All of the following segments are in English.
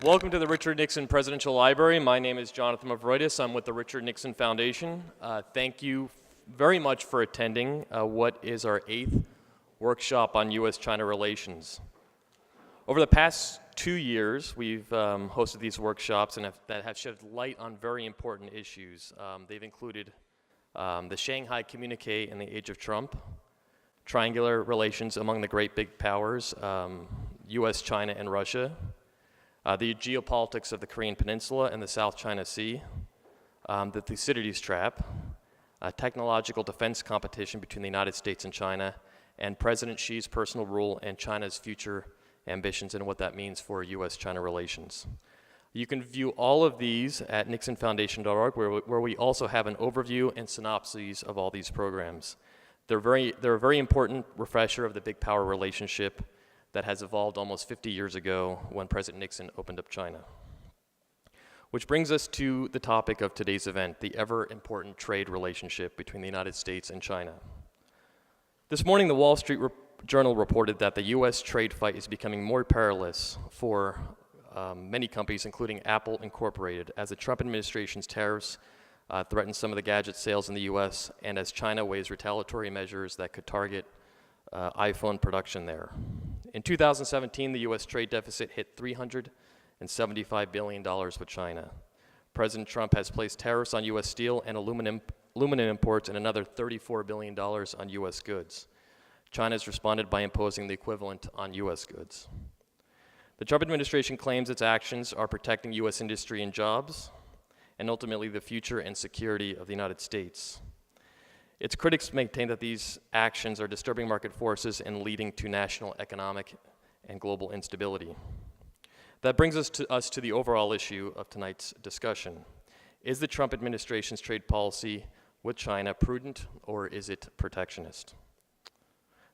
Welcome to the Richard Nixon Presidential Library. My name is Jonathan Mavroidis. I'm with the Richard Nixon Foundation. Thank you very much for attending what is our 8th workshop on U.S.-China relations. Over the past 2 years, we've hosted these workshops that have shed light on very important issues. They've included the Shanghai Communique in the age of Trump, triangular relations among the great big powers, U.S., China, and Russia, the geopolitics of the Korean Peninsula and the South China Sea, the Thucydides trap, technological defense competition between the United States and China, and President Xi's personal rule and China's future ambitions and what that means for U.S.-China relations. You can view all of these at nixonfoundation.org, where we also have an overview and synopses of all these programs. They're a very important refresher of the big power relationship that has evolved almost 50 years ago when President Nixon opened up China. Which brings us to the topic of today's event, the ever-important trade relationship between the United States and China. This morning, the Wall Street Journal reported that the U.S. trade fight is becoming more perilous for many companies, including Apple Incorporated, as the Trump administration's tariffs threaten some of the gadget sales in the U.S., and as China weighs retaliatory measures that could target iPhone production there. In 2017, the U.S. trade deficit hit $375 billion with China. President Trump has placed tariffs on U.S. steel and aluminum imports and another $34 billion on U.S. goods. China has responded by imposing the equivalent on U.S. goods. The Trump administration claims its actions are protecting U.S. industry and jobs, and ultimately the future and security of the United States. Its critics maintain that these actions are disturbing market forces and leading to national economic and global instability. That brings us to the overall issue of tonight's discussion. Is the Trump administration's trade policy with China prudent, or is it protectionist?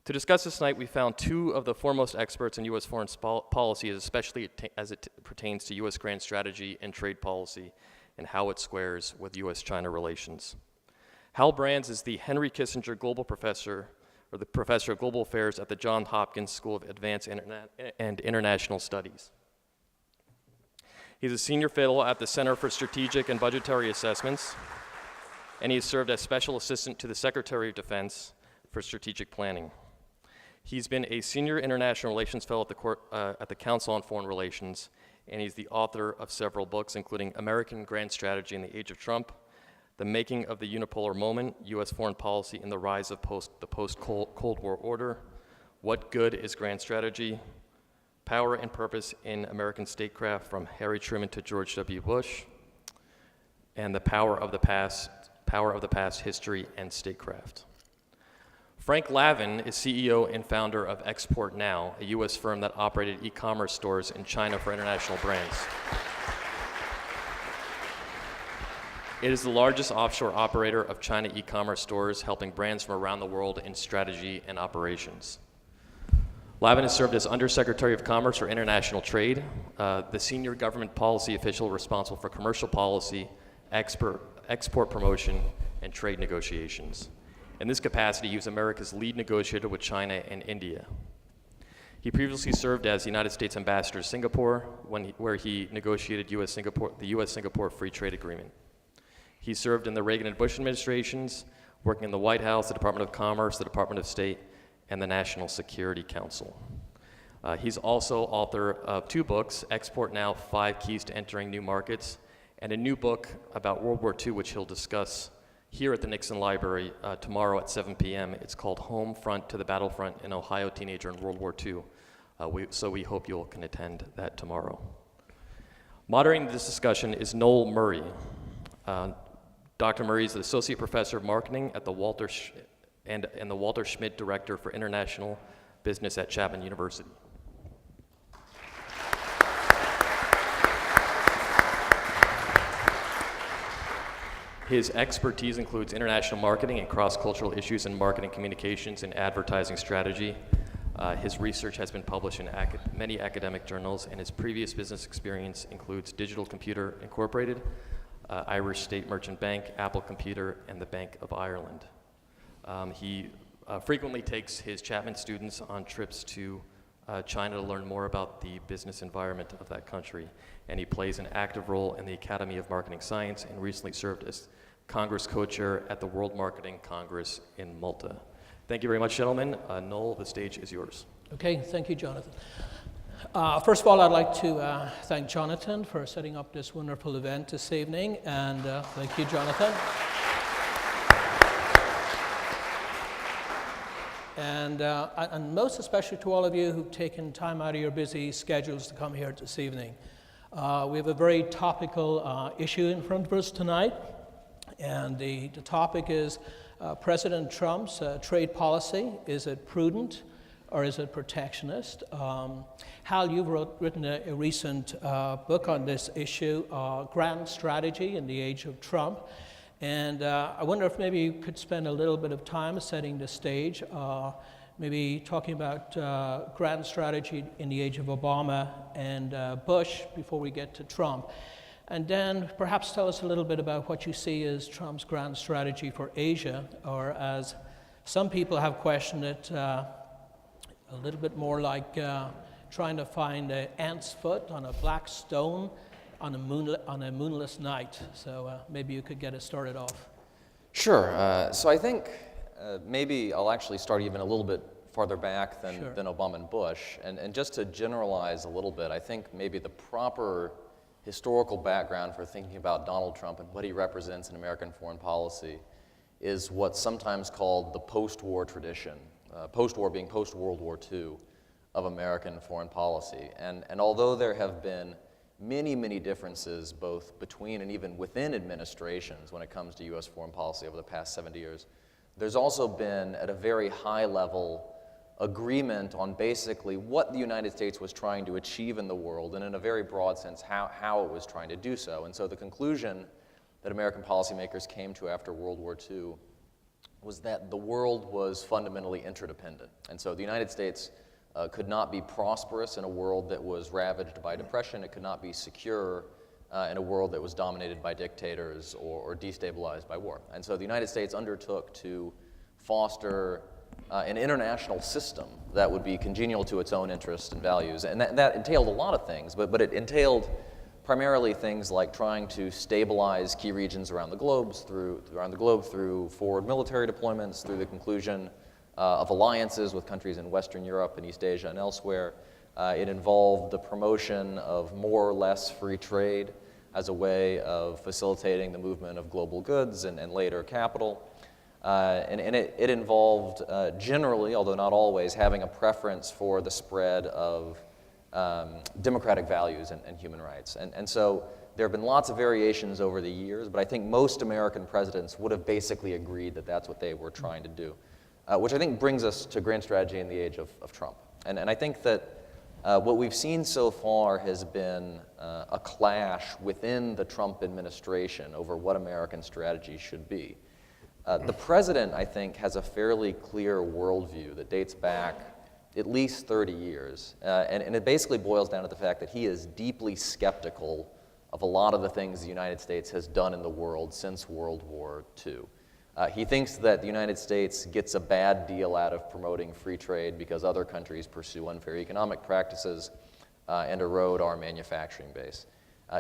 To discuss this tonight, we found two of the foremost experts in U.S. foreign policy, especially as it pertains to U.S. grand strategy and trade policy and how it squares with U.S.-China relations. Hal Brands is the Henry Kissinger Global Professor, or the Professor of Global Affairs at the Johns Hopkins School of Advanced and International Studies. He's a senior fellow at the Center for Strategic and Budgetary Assessments, and he has served as Special Assistant to the Secretary of Defense for Strategic Planning. He's been a Senior International Relations Fellow at the Council on Foreign Relations, and he's the author of several books, including American Grand Strategy in the Age of Trump, The Making of the Unipolar Moment, U.S. Foreign Policy and the Rise of the Post-Cold War Order, What Good is Grand Strategy, Power and Purpose in American Statecraft from Harry Truman to George W. Bush, and The Power of the Past, History and Statecraft. Frank Lavin is CEO and founder of Export Now, a U.S. firm that operated e-commerce stores in China for international brands. It is the largest offshore operator of China e-commerce stores, helping brands from around the world in strategy and operations. Lavin has served as Undersecretary of Commerce for International Trade, the senior government policy official responsible for commercial policy, export promotion, and trade negotiations. In this capacity, he was America's lead negotiator with China and India. He previously served as the United States Ambassador to Singapore, where he negotiated the U.S.-Singapore Free Trade Agreement. He served in the Reagan and Bush administrations, working in the White House, the Department of Commerce, the Department of State, and the National Security Council. He's also author of 2 books, Export Now, 5 Keys to Entering New Markets, and a new book about World War II, which he'll discuss here at the Nixon Library tomorrow at 7 p.m. It's called Home Front to the Battlefront, an Ohio Teenager in World War II. So we hope you all can attend that tomorrow. Moderating this discussion is Noel Murray. Dr. Murray is the Associate Professor of Marketing at the Walter Schmidt Director for International Business at Chapman University. His expertise includes international marketing and cross-cultural issues in marketing communications and advertising strategy. His research has been published in many academic journals, and his previous business experience includes Digital Computer Incorporated, Irish State Merchant Bank, Apple Computer, and the Bank of Ireland. He frequently takes his Chapman students on trips to China to learn more about the business environment of that country. And he plays an active role in the Academy of Marketing Science and recently served as Congress co-chair at the World Marketing Congress in Malta. Thank you very much, gentlemen. Noel, the stage is yours. Okay, thank you, Jonathan. First of all, I'd like to thank Jonathan for setting up this wonderful event this evening, and thank you, Jonathan. And most especially to all of you who've taken time out of your busy schedules to come here this evening. We have a very topical issue in front of us tonight, and the topic is President Trump's trade policy. Is it prudent or is it protectionist? Hal, you've written a recent book on this issue, Grand Strategy in the Age of Trump. And I wonder if maybe you could spend a little bit of time setting the stage, maybe talking about grand strategy in the age of Obama and Bush before we get to Trump. And then perhaps tell us a little bit about what you see as Trump's grand strategy for Asia, or as some people have questioned it, a little bit more like trying to find an ant's foot on a black stone on a moonless night. So maybe you could get us started off. Sure. So I think maybe I'll actually start even a little bit farther back than Obama and Bush. And just to generalize a little bit, I think maybe the proper historical background for thinking about Donald Trump and what he represents in American foreign policy is what's sometimes called the post-war tradition, post-war being post-World War II of American foreign policy. And although there have been many, many differences both between and even within administrations when it comes to U.S. foreign policy over the past 70 years, there's also been, at a very high level, agreement on basically what the United States was trying to achieve in the world, and in a very broad sense, how it was trying to do so. And so the conclusion that American policymakers came to after World War II was that the world was fundamentally interdependent. And so the United States could not be prosperous in a world that was ravaged by depression. It could not be secure in a world that was dominated by dictators or destabilized by war. And so the United States undertook to foster an international system that would be congenial to its own interests and values. And that entailed a lot of things, but it entailed primarily things like trying to stabilize key regions around the globe through forward military deployments, through the conclusion of alliances with countries in Western Europe and East Asia and elsewhere. It involved the promotion of more or less free trade as a way of facilitating the movement of global goods and later capital. And it involved generally, although not always, having a preference for the spread of democratic values and human rights. And so there have been lots of variations over the years, but I think most American presidents would have basically agreed that that's what they were trying to do, which I think brings us to grand strategy in the age of Trump. And I think that what we've seen so far has been a clash within the Trump administration over what American strategy should be. The president, I think, has a fairly clear worldview that dates back at least 30 years. And it basically boils down to the fact that he is deeply skeptical of a lot of the things the United States has done in the world since World War II. He thinks that the United States gets a bad deal out of promoting free trade because other countries pursue unfair economic practices and erode our manufacturing base.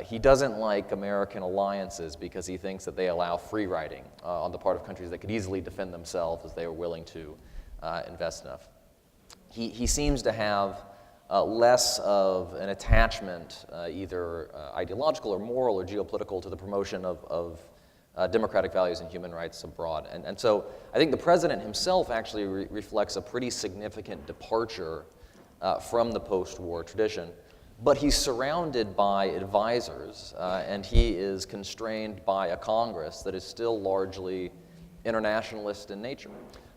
He doesn't like American alliances because he thinks that they allow free riding on the part of countries that could easily defend themselves as they were willing to invest enough. He seems to have less of an attachment, either ideological or moral or geopolitical, to the promotion of democratic values and human rights abroad. And so I think the president himself actually reflects a pretty significant departure from the post-war tradition. But he's surrounded by advisors, and he is constrained by a Congress that is still largely internationalist in nature.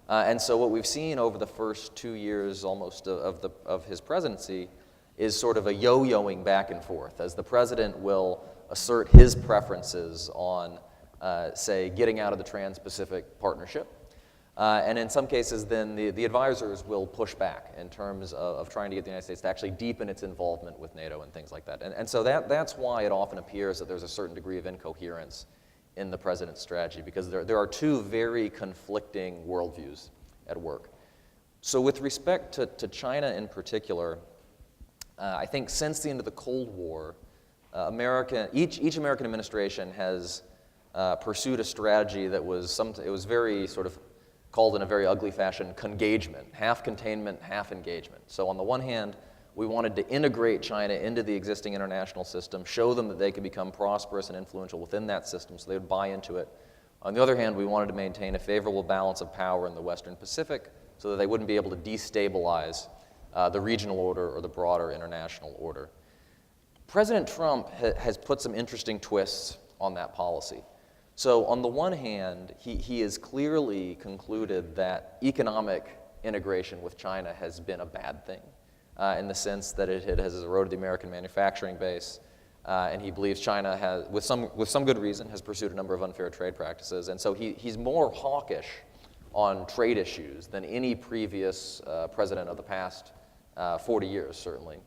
And so what we've seen over the first 2 years almost of his presidency is sort of a yo-yoing back and forth, as the president will assert his preferences on, say, getting out of the TransPacific Partnership. And in some cases, then the advisors will push back in terms of trying to get the United States to actually deepen its involvement with NATO and things like that. And so that's why it often appears that there's a certain degree of incoherence in the president's strategy, because there are two very conflicting worldviews at work. So with respect to China in particular, I think since the end of the Cold War, each American administration has pursued a strategy that it was very sort of called in a very ugly fashion, congagement, half containment, half engagement. So on the one hand, we wanted to integrate China into the existing international system, show them that they could become prosperous and influential within that system so they would buy into it. On the other hand, we wanted to maintain a favorable balance of power in the Western Pacific so that they wouldn't be able to destabilize the regional order or the broader international order. President Trump has put some interesting twists on that policy. So on the one hand, he has clearly concluded that economic integration with China has been a bad thing in the sense that it has eroded the American manufacturing base, and he believes China has, with some good reason, has pursued a number of unfair trade practices. And so he's more hawkish on trade issues than any previous president of the past 40 years, certainly.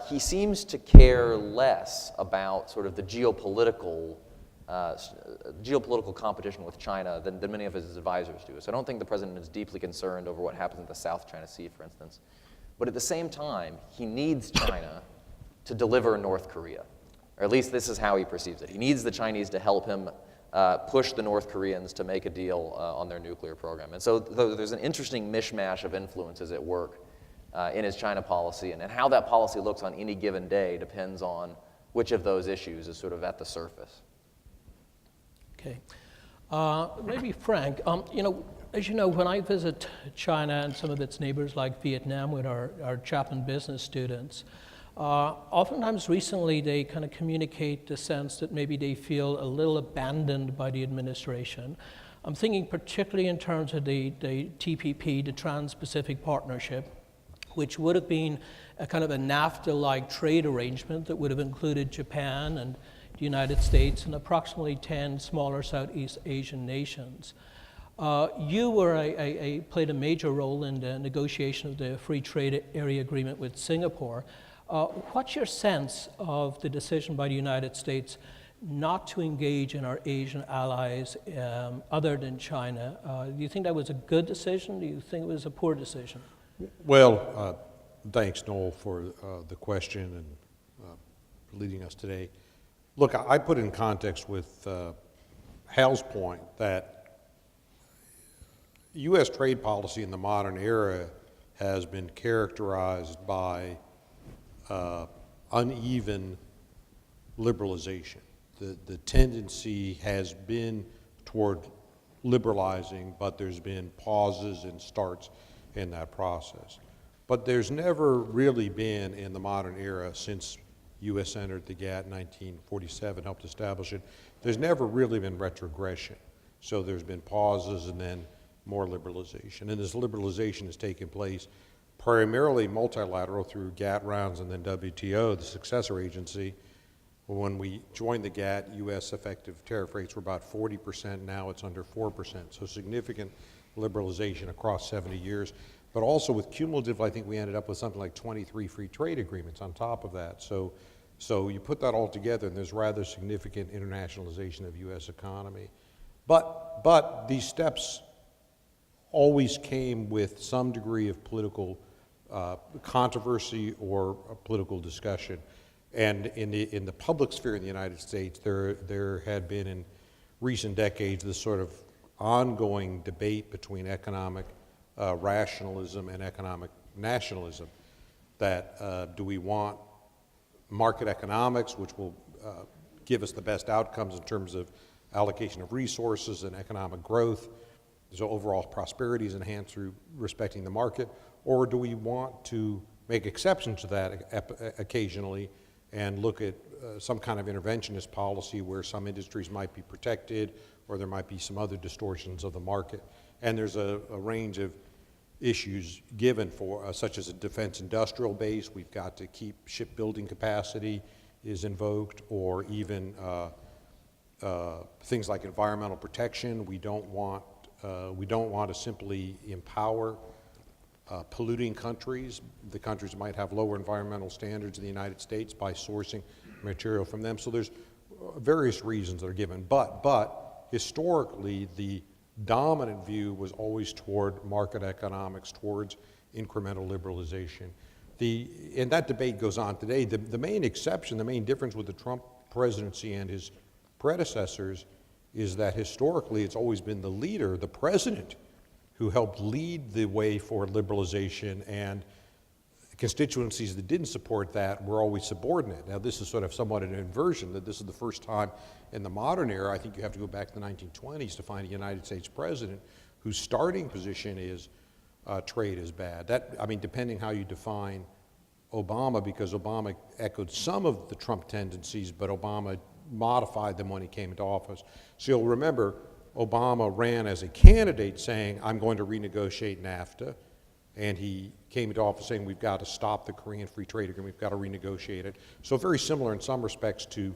He seems to care less about sort of the geopolitical competition with China than many of his advisors do. So I don't think the president is deeply concerned over what happens in the South China Sea, for instance. But at the same time, he needs China to deliver North Korea, or at least this is how he perceives it. He needs the Chinese to help him push the North Koreans to make a deal on their nuclear program. And so there's an interesting mishmash of influences at work in his China policy, and how that policy looks on any given day depends on which of those issues is sort of at the surface. Okay. Maybe Frank, as you know, when I visit China and some of its neighbors like Vietnam with our Chapman business students, oftentimes recently they kind of communicate the sense that maybe they feel a little abandoned by the administration. I'm thinking particularly in terms of the TPP, the Trans-Pacific Partnership, which would have been a kind of a NAFTA-like trade arrangement that would have included Japan and the United States and approximately 10 smaller Southeast Asian nations. You played a major role in the negotiation of the Free Trade Area Agreement with Singapore. What's your sense of the decision by the United States not to engage in our Asian allies other than China? Do you think that was a good decision? Do you think it was a poor decision? Well, thanks, Noel, for the question and leading us today. Look, I put in context with Hal's point that U.S. trade policy in the modern era has been characterized by uneven liberalization. The tendency has been toward liberalizing, but there's been pauses and starts in that process. But there's never really been in the modern era since U.S. entered the GATT in 1947, helped establish it, there's never really been retrogression. So there's been pauses and then more liberalization. And this liberalization has taken place primarily multilateral through GATT rounds and then WTO, the successor agency. When we joined the GATT, U.S. effective tariff rates were about 40%. Now it's under 4%. So significant liberalization across 70 years. But also with cumulative, I think we ended up with something like 23 free trade agreements on top of that. So you put that all together, and there's rather significant internationalization of U.S. economy. But these steps always came with some degree of political controversy or political discussion. And in the public sphere in the United States, there had been in recent decades this sort of ongoing debate between economic rationalism and economic nationalism. That do we want market economics, which will give us the best outcomes in terms of allocation of resources and economic growth, so overall prosperity is enhanced through respecting the market, or do we want to make exceptions to that occasionally and look at some kind of interventionist policy where some industries might be protected or there might be some other distortions of the market? And there's a range of issues given for, such as a defense industrial base. We've got to keep shipbuilding capacity is invoked, or even things like environmental protection. We don't want to simply empower polluting countries. The countries might have lower environmental standards in the United States by sourcing material from them. So there's various reasons that are given. But historically, the dominant view was always toward market economics, towards incremental liberalization. And that debate goes on today. The main exception, the main difference with the Trump presidency and his predecessors is that historically it's always been the leader, the president, who helped lead the way for liberalization, and constituencies that didn't support that were always subordinate. Now, this is sort of somewhat an inversion, that this is the first time in the modern era, I think you have to go back to the 1920s to find a United States president whose starting position is trade is bad. That, I mean, depending how you define Obama, because Obama echoed some of the Trump tendencies, but Obama modified them when he came into office. So you'll remember Obama ran as a candidate saying, I'm going to renegotiate NAFTA, and he came into office saying, we've got to stop the Korean Free Trade Agreement, we've got to renegotiate it. So very similar in some respects to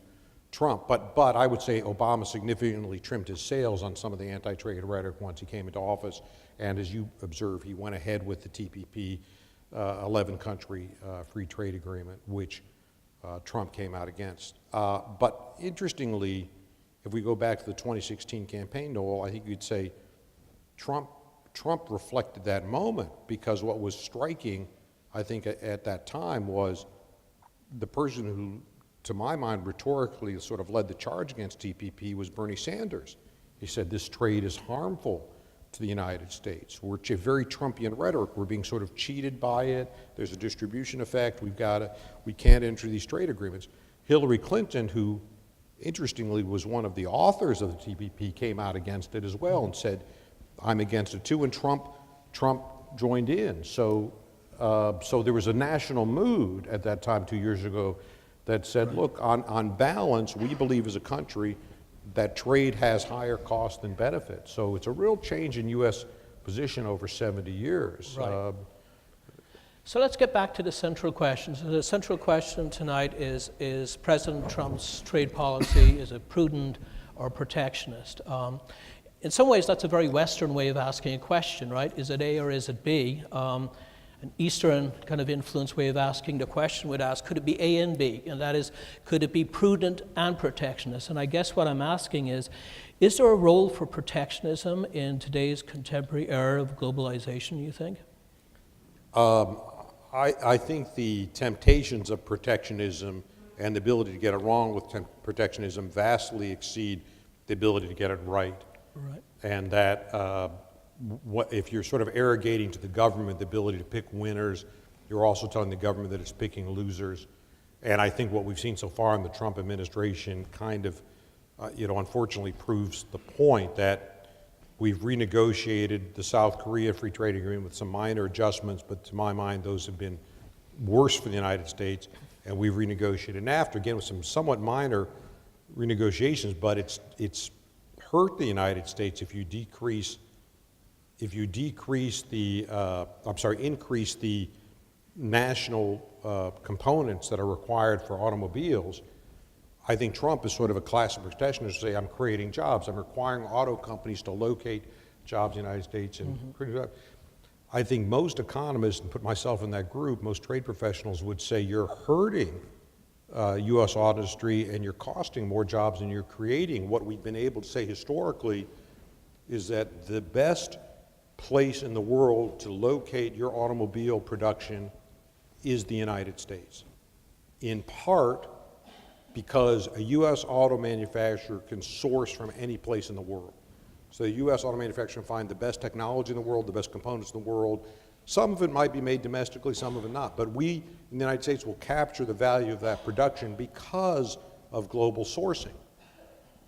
Trump, but I would say Obama significantly trimmed his sails on some of the anti-trade rhetoric once he came into office, and as you observe, he went ahead with the TPP, 11-country free trade agreement, which Trump came out against. But interestingly, if we go back to the 2016 campaign, Noel, I think you'd say Trump reflected that moment, because what was striking, I think, at that time was the person who, to my mind, rhetorically sort of led the charge against TPP was Bernie Sanders. He said this trade is harmful to the United States. We're very Trumpian rhetoric. We're being sort of cheated by it. There's a distribution effect. We can't enter these trade agreements. Hillary Clinton, who interestingly was one of the authors of the TPP, came out against it as well and said, I'm against it too, and Trump joined in. So there was a national mood at that time 2 years ago that said, look, on balance, we believe as a country that trade has higher cost than benefit. So it's a real change in U.S. position over 70 years. Right. So let's get back to the central question. So the central question tonight is President Trump's trade policy, is it prudent or protectionist? In some ways, that's a very Western way of asking a question, right? Is it A or is it B? An Eastern kind of influence way of asking the question would ask, could it be A and B? And that is, could it be prudent and protectionist? And I guess what I'm asking is there a role for protectionism in today's contemporary era of globalization, you think? I think the temptations of protectionism and the ability to get it wrong with protectionism vastly exceed the ability to get it right. Right. And that if you're sort of arrogating to the government the ability to pick winners, you're also telling the government that it's picking losers. And I think what we've seen so far in the Trump administration kind of, unfortunately proves the point that we've renegotiated the South Korea Free Trade Agreement with some minor adjustments, but to my mind, those have been worse for the United States. And we've renegotiated NAFTA, again, with some somewhat minor renegotiations, but it's hurt the United States if you increase the national components that are required for automobiles. I think Trump is sort of a classic protectionist to say, I'm creating jobs. I'm requiring auto companies to locate jobs in the United States and creating jobs. I think most economists, and put myself in that group, most trade professionals would say you're hurting U.S. auto industry and you're costing more jobs than you're creating. What we've been able to say historically is that the best place in the world to locate your automobile production is the United States, in part because a U.S. auto manufacturer can source from any place in the world. So the U.S. auto manufacturer can find the best technology in the world, the best components in the world. Some of it might be made domestically, some of it not. But we in the United States will capture the value of that production because of global sourcing.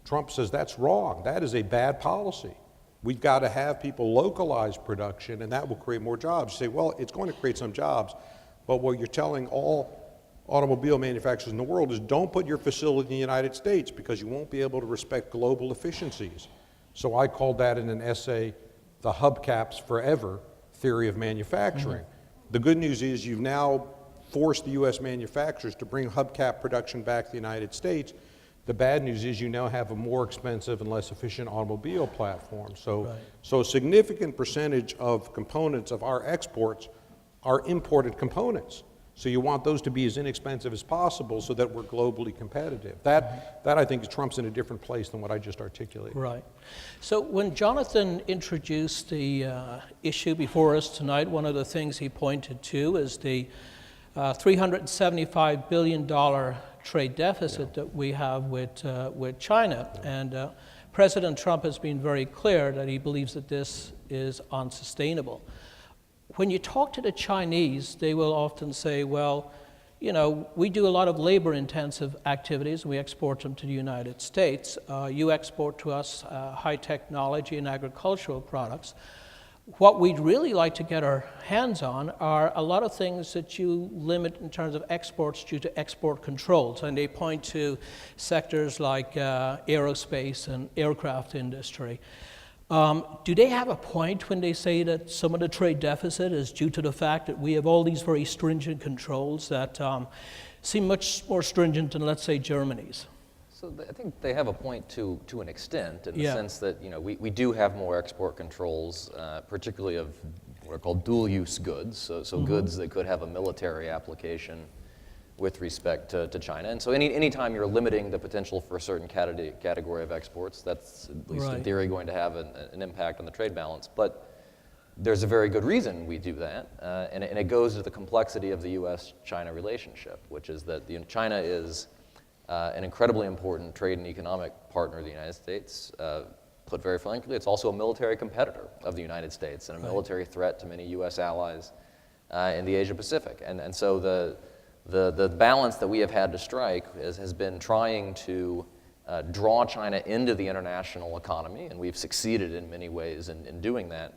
Trump says that's wrong. That is a bad policy. We've got to have people localize production, and that will create more jobs. You say, well, it's going to create some jobs, but what you're telling all automobile manufacturers in the world is don't put your facility in the United States because you won't be able to respect global efficiencies. So I called that in an essay, the hubcaps forever theory of manufacturing. The good news is you've now forced the U.S. manufacturers to bring hubcap production back to the United States. The bad news is you now have a more expensive and less efficient automobile platform. So a significant percentage of components of our exports are imported components. So you want those to be as inexpensive as possible so that we're globally competitive. That I think Trump's in a different place than what I just articulated. Right. So when Jonathan introduced the issue before us tonight, one of the things he pointed to is the $375 billion trade deficit that we have with China. And President Trump has been very clear that he believes that this is unsustainable. When you talk to the Chinese, they will often say, well, you know, we do a lot of labor-intensive activities, and we export them to the United States. You export to us high technology and agricultural products. What we'd really like to get our hands on are a lot of things that you limit in terms of exports due to export controls. And they point to sectors like aerospace and aircraft industry. Do they have a point when they say that some of the trade deficit is due to the fact that we have all these very stringent controls that seem much more stringent than, let's say, Germany's? So I think they have a point to an extent, in the sense that, you know, we do have more export controls, particularly of what are called dual-use goods, so goods that could have a military application with respect to China. And so any time you're limiting the potential for a certain category of exports, that's at least in theory going to have an impact on the trade balance. But there's a very good reason we do that, and it goes to the complexity of the U.S.-China relationship, which is that China is an incredibly important trade and economic partner of the United States. Put very frankly, it's also a military competitor of the United States and a military threat to many U.S. allies in the Asia-Pacific. And so the balance that we have had to strike has been trying to draw China into the international economy, and we've succeeded in many ways in doing that,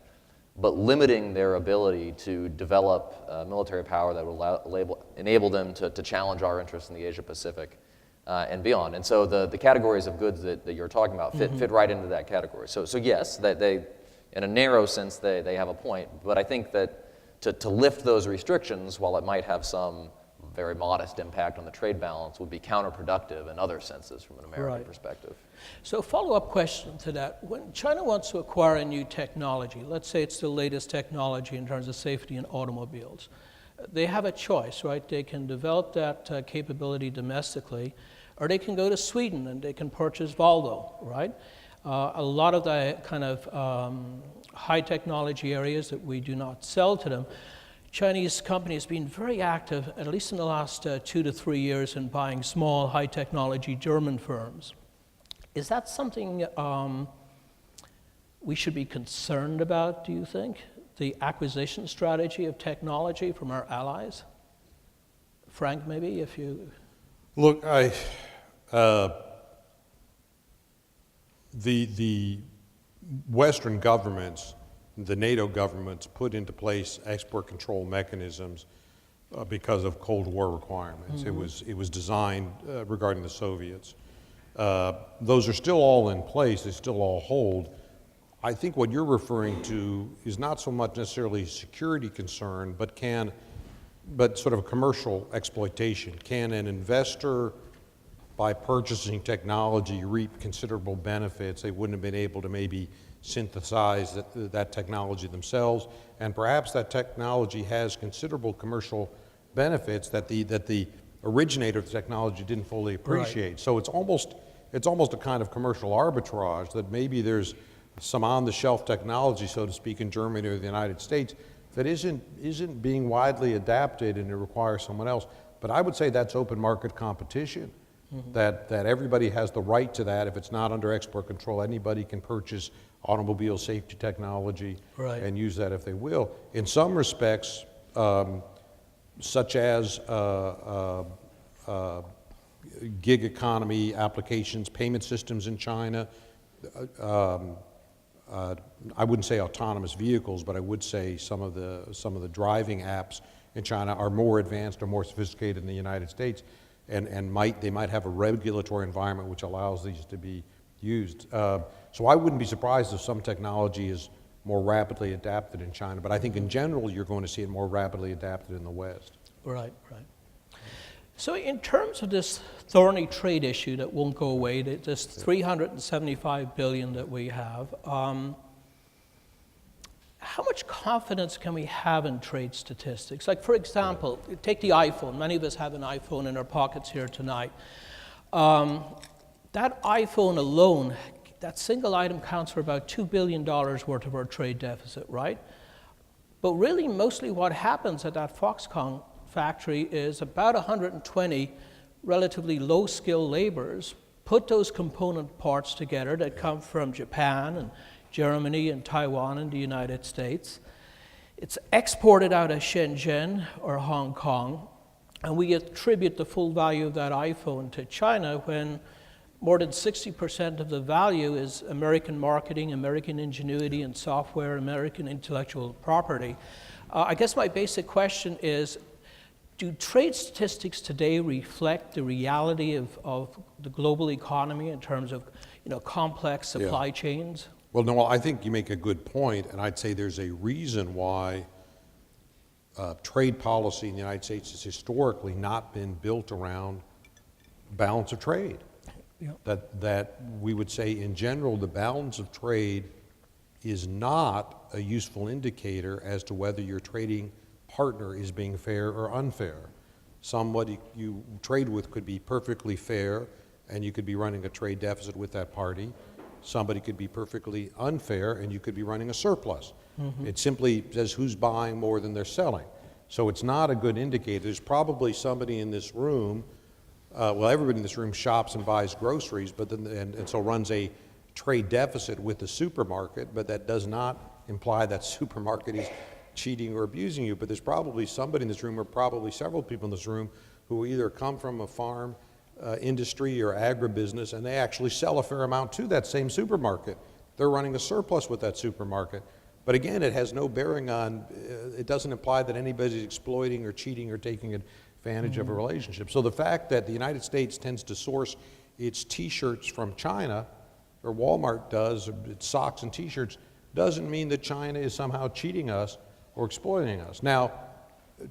but limiting their ability to develop military power that will enable them to challenge our interests in the Asia-Pacific and beyond. And so the categories of goods that you're talking about fit right into that category. So yes, that they, in a narrow sense, they have a point, but I think that to lift those restrictions, while it might have some very modest impact on the trade balance, would be counterproductive in other senses from an American perspective. So follow-up question to that. When China wants to acquire a new technology, let's say it's the latest technology in terms of safety in automobiles, they have a choice, right? They can develop that capability domestically, or they can go to Sweden and they can purchase Volvo, right? A lot of the kind of high technology areas that we do not sell to them, Chinese companies have been very active, at least in the last 2 to 3 years, in buying small, high-technology German firms. Is that something we should be concerned about, do you think? The acquisition strategy of technology from our allies? Frank, maybe, if you... Look, the Western governments, the NATO governments, put into place export control mechanisms because of Cold War requirements. It was designed regarding the Soviets. Those are still all in place. They still all hold. I think what you're referring to is not so much necessarily a security concern, but sort of a commercial exploitation. Can an investor, by purchasing technology, reap considerable benefits they wouldn't have been able to maybe synthesize that technology themselves? And perhaps that technology has considerable commercial benefits that the originator of the technology didn't fully appreciate. Right. So it's almost a kind of commercial arbitrage, that maybe there's some on-the-shelf technology, so to speak, in Germany or the United States that isn't being widely adapted, and it requires someone else. But I would say that's open market competition, that everybody has the right to that. If it's not under export control, anybody can purchase automobile safety technology and use that if they will. In some respects, such as gig economy applications, payment systems in China, I wouldn't say autonomous vehicles, but I would say some of the driving apps in China are more advanced or more sophisticated in the United States, and they might have a regulatory environment which allows these to be used. So I wouldn't be surprised if some technology is more rapidly adapted in China, but I think in general you're going to see it more rapidly adapted in the West. Right. So in terms of this thorny trade issue that won't go away, this $375 billion that we have, how much confidence can we have in trade statistics? Like, for example, take the iPhone. Many of us have an iPhone in our pockets here tonight. That iPhone alone, that single item counts for about $2 billion worth of our trade deficit, right? But really, mostly what happens at that Foxconn factory is about 120 relatively low-skilled laborers put those component parts together that come from Japan and Germany and Taiwan and the United States. It's exported out of Shenzhen or Hong Kong, and we attribute the full value of that iPhone to China when more than 60% of the value is American marketing, American ingenuity and software, American intellectual property. I guess my basic question is, do trade statistics today reflect the reality of the global economy in terms of complex supply chains? Well, Noel, I think you make a good point, and I'd say there's a reason why trade policy in the United States has historically not been built around balance of trade. That we would say, in general, the balance of trade is not a useful indicator as to whether your trading partner is being fair or unfair. Somebody you trade with could be perfectly fair, and you could be running a trade deficit with that party. Somebody could be perfectly unfair, and you could be running a surplus. It simply says who's buying more than they're selling. So it's not a good indicator. There's probably somebody in this room, well, everybody in this room shops and buys groceries, but then and so runs a trade deficit with the supermarket, but that does not imply that supermarket is cheating or abusing you. But there's probably somebody in this room, or probably several people in this room, who either come from a farm industry or agribusiness, and they actually sell a fair amount to that same supermarket. They're running a surplus with that supermarket. But again, it has no bearing on, it doesn't imply that anybody's exploiting or cheating or taking advantage of a relationship. So the fact that the United States tends to source its t-shirts from China, or Walmart does, or its socks and t-shirts, doesn't mean that China is somehow cheating us or exploiting us. Now,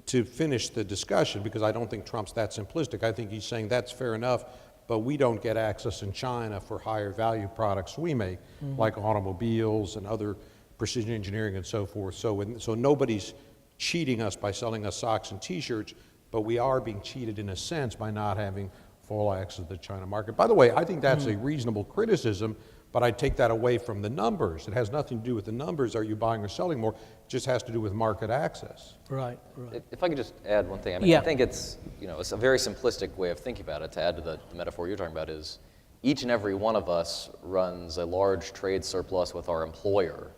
to finish the discussion, because I don't think Trump's that simplistic, I think he's saying that's fair enough, but we don't get access in China for higher value products we make, like automobiles and other precision engineering and so forth. So nobody's cheating us by selling us socks and t-shirts, but we are being cheated in a sense by not having full access to the China market. By the way, I think that's a reasonable criticism, but I take that away from the numbers. It has nothing to do with the numbers, are you buying or selling more? It just has to do with market access. Right, right. If I could just add one thing, I mean, I think it's a very simplistic way of thinking about it. To add to the metaphor you're talking about is, each and every one of us runs a large trade surplus with our employer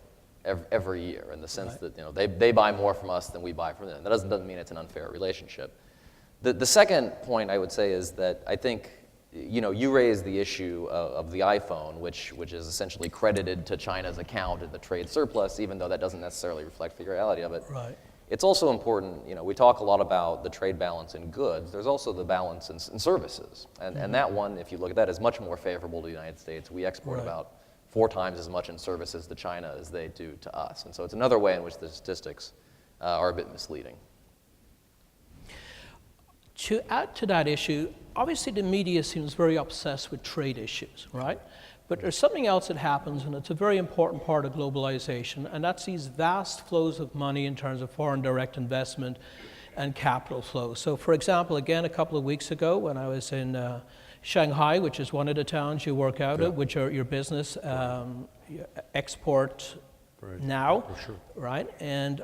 every year, in the sense that they buy more from us than we buy from them. That doesn't mean it's an unfair relationship. The second point I would say is that I think you raised the issue of the iPhone, which is essentially credited to China's account in the trade surplus, even though that doesn't necessarily reflect the reality of it. Right. It's also important, we talk a lot about the trade balance in goods. There's also the balance in services. And that one, if you look at that, is much more favorable to the United States. We export about 4 times as much in services to China as they do to us. And so it's another way in which the statistics are a bit misleading. To add to that issue, obviously the media seems very obsessed with trade issues, right? But there's something else that happens, and it's a very important part of globalization, and that's these vast flows of money in terms of foreign direct investment and capital flows. So for example, again, a couple of weeks ago when I was in Shanghai, which is one of the towns you work out of, which are your business export now, right? And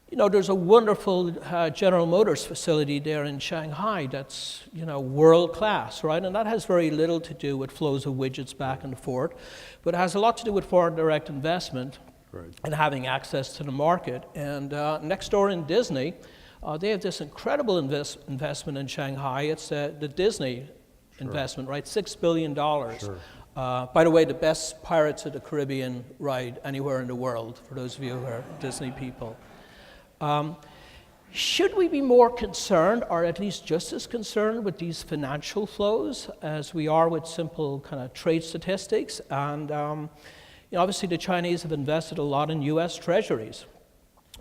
there's a wonderful General Motors facility there in Shanghai that's, world class, right? And that has very little to do with flows of widgets back and forth, but it has a lot to do with foreign direct investment and having access to the market. And next door in Disney, they have this incredible investment in Shanghai. It's the Disney investment, right? $6 billion. By the way, the best Pirates of the Caribbean ride anywhere in the world, for those of you who are Disney people. Should we be more concerned, or at least just as concerned, with these financial flows as we are with simple kind of trade statistics? And obviously the Chinese have invested a lot in U.S. treasuries.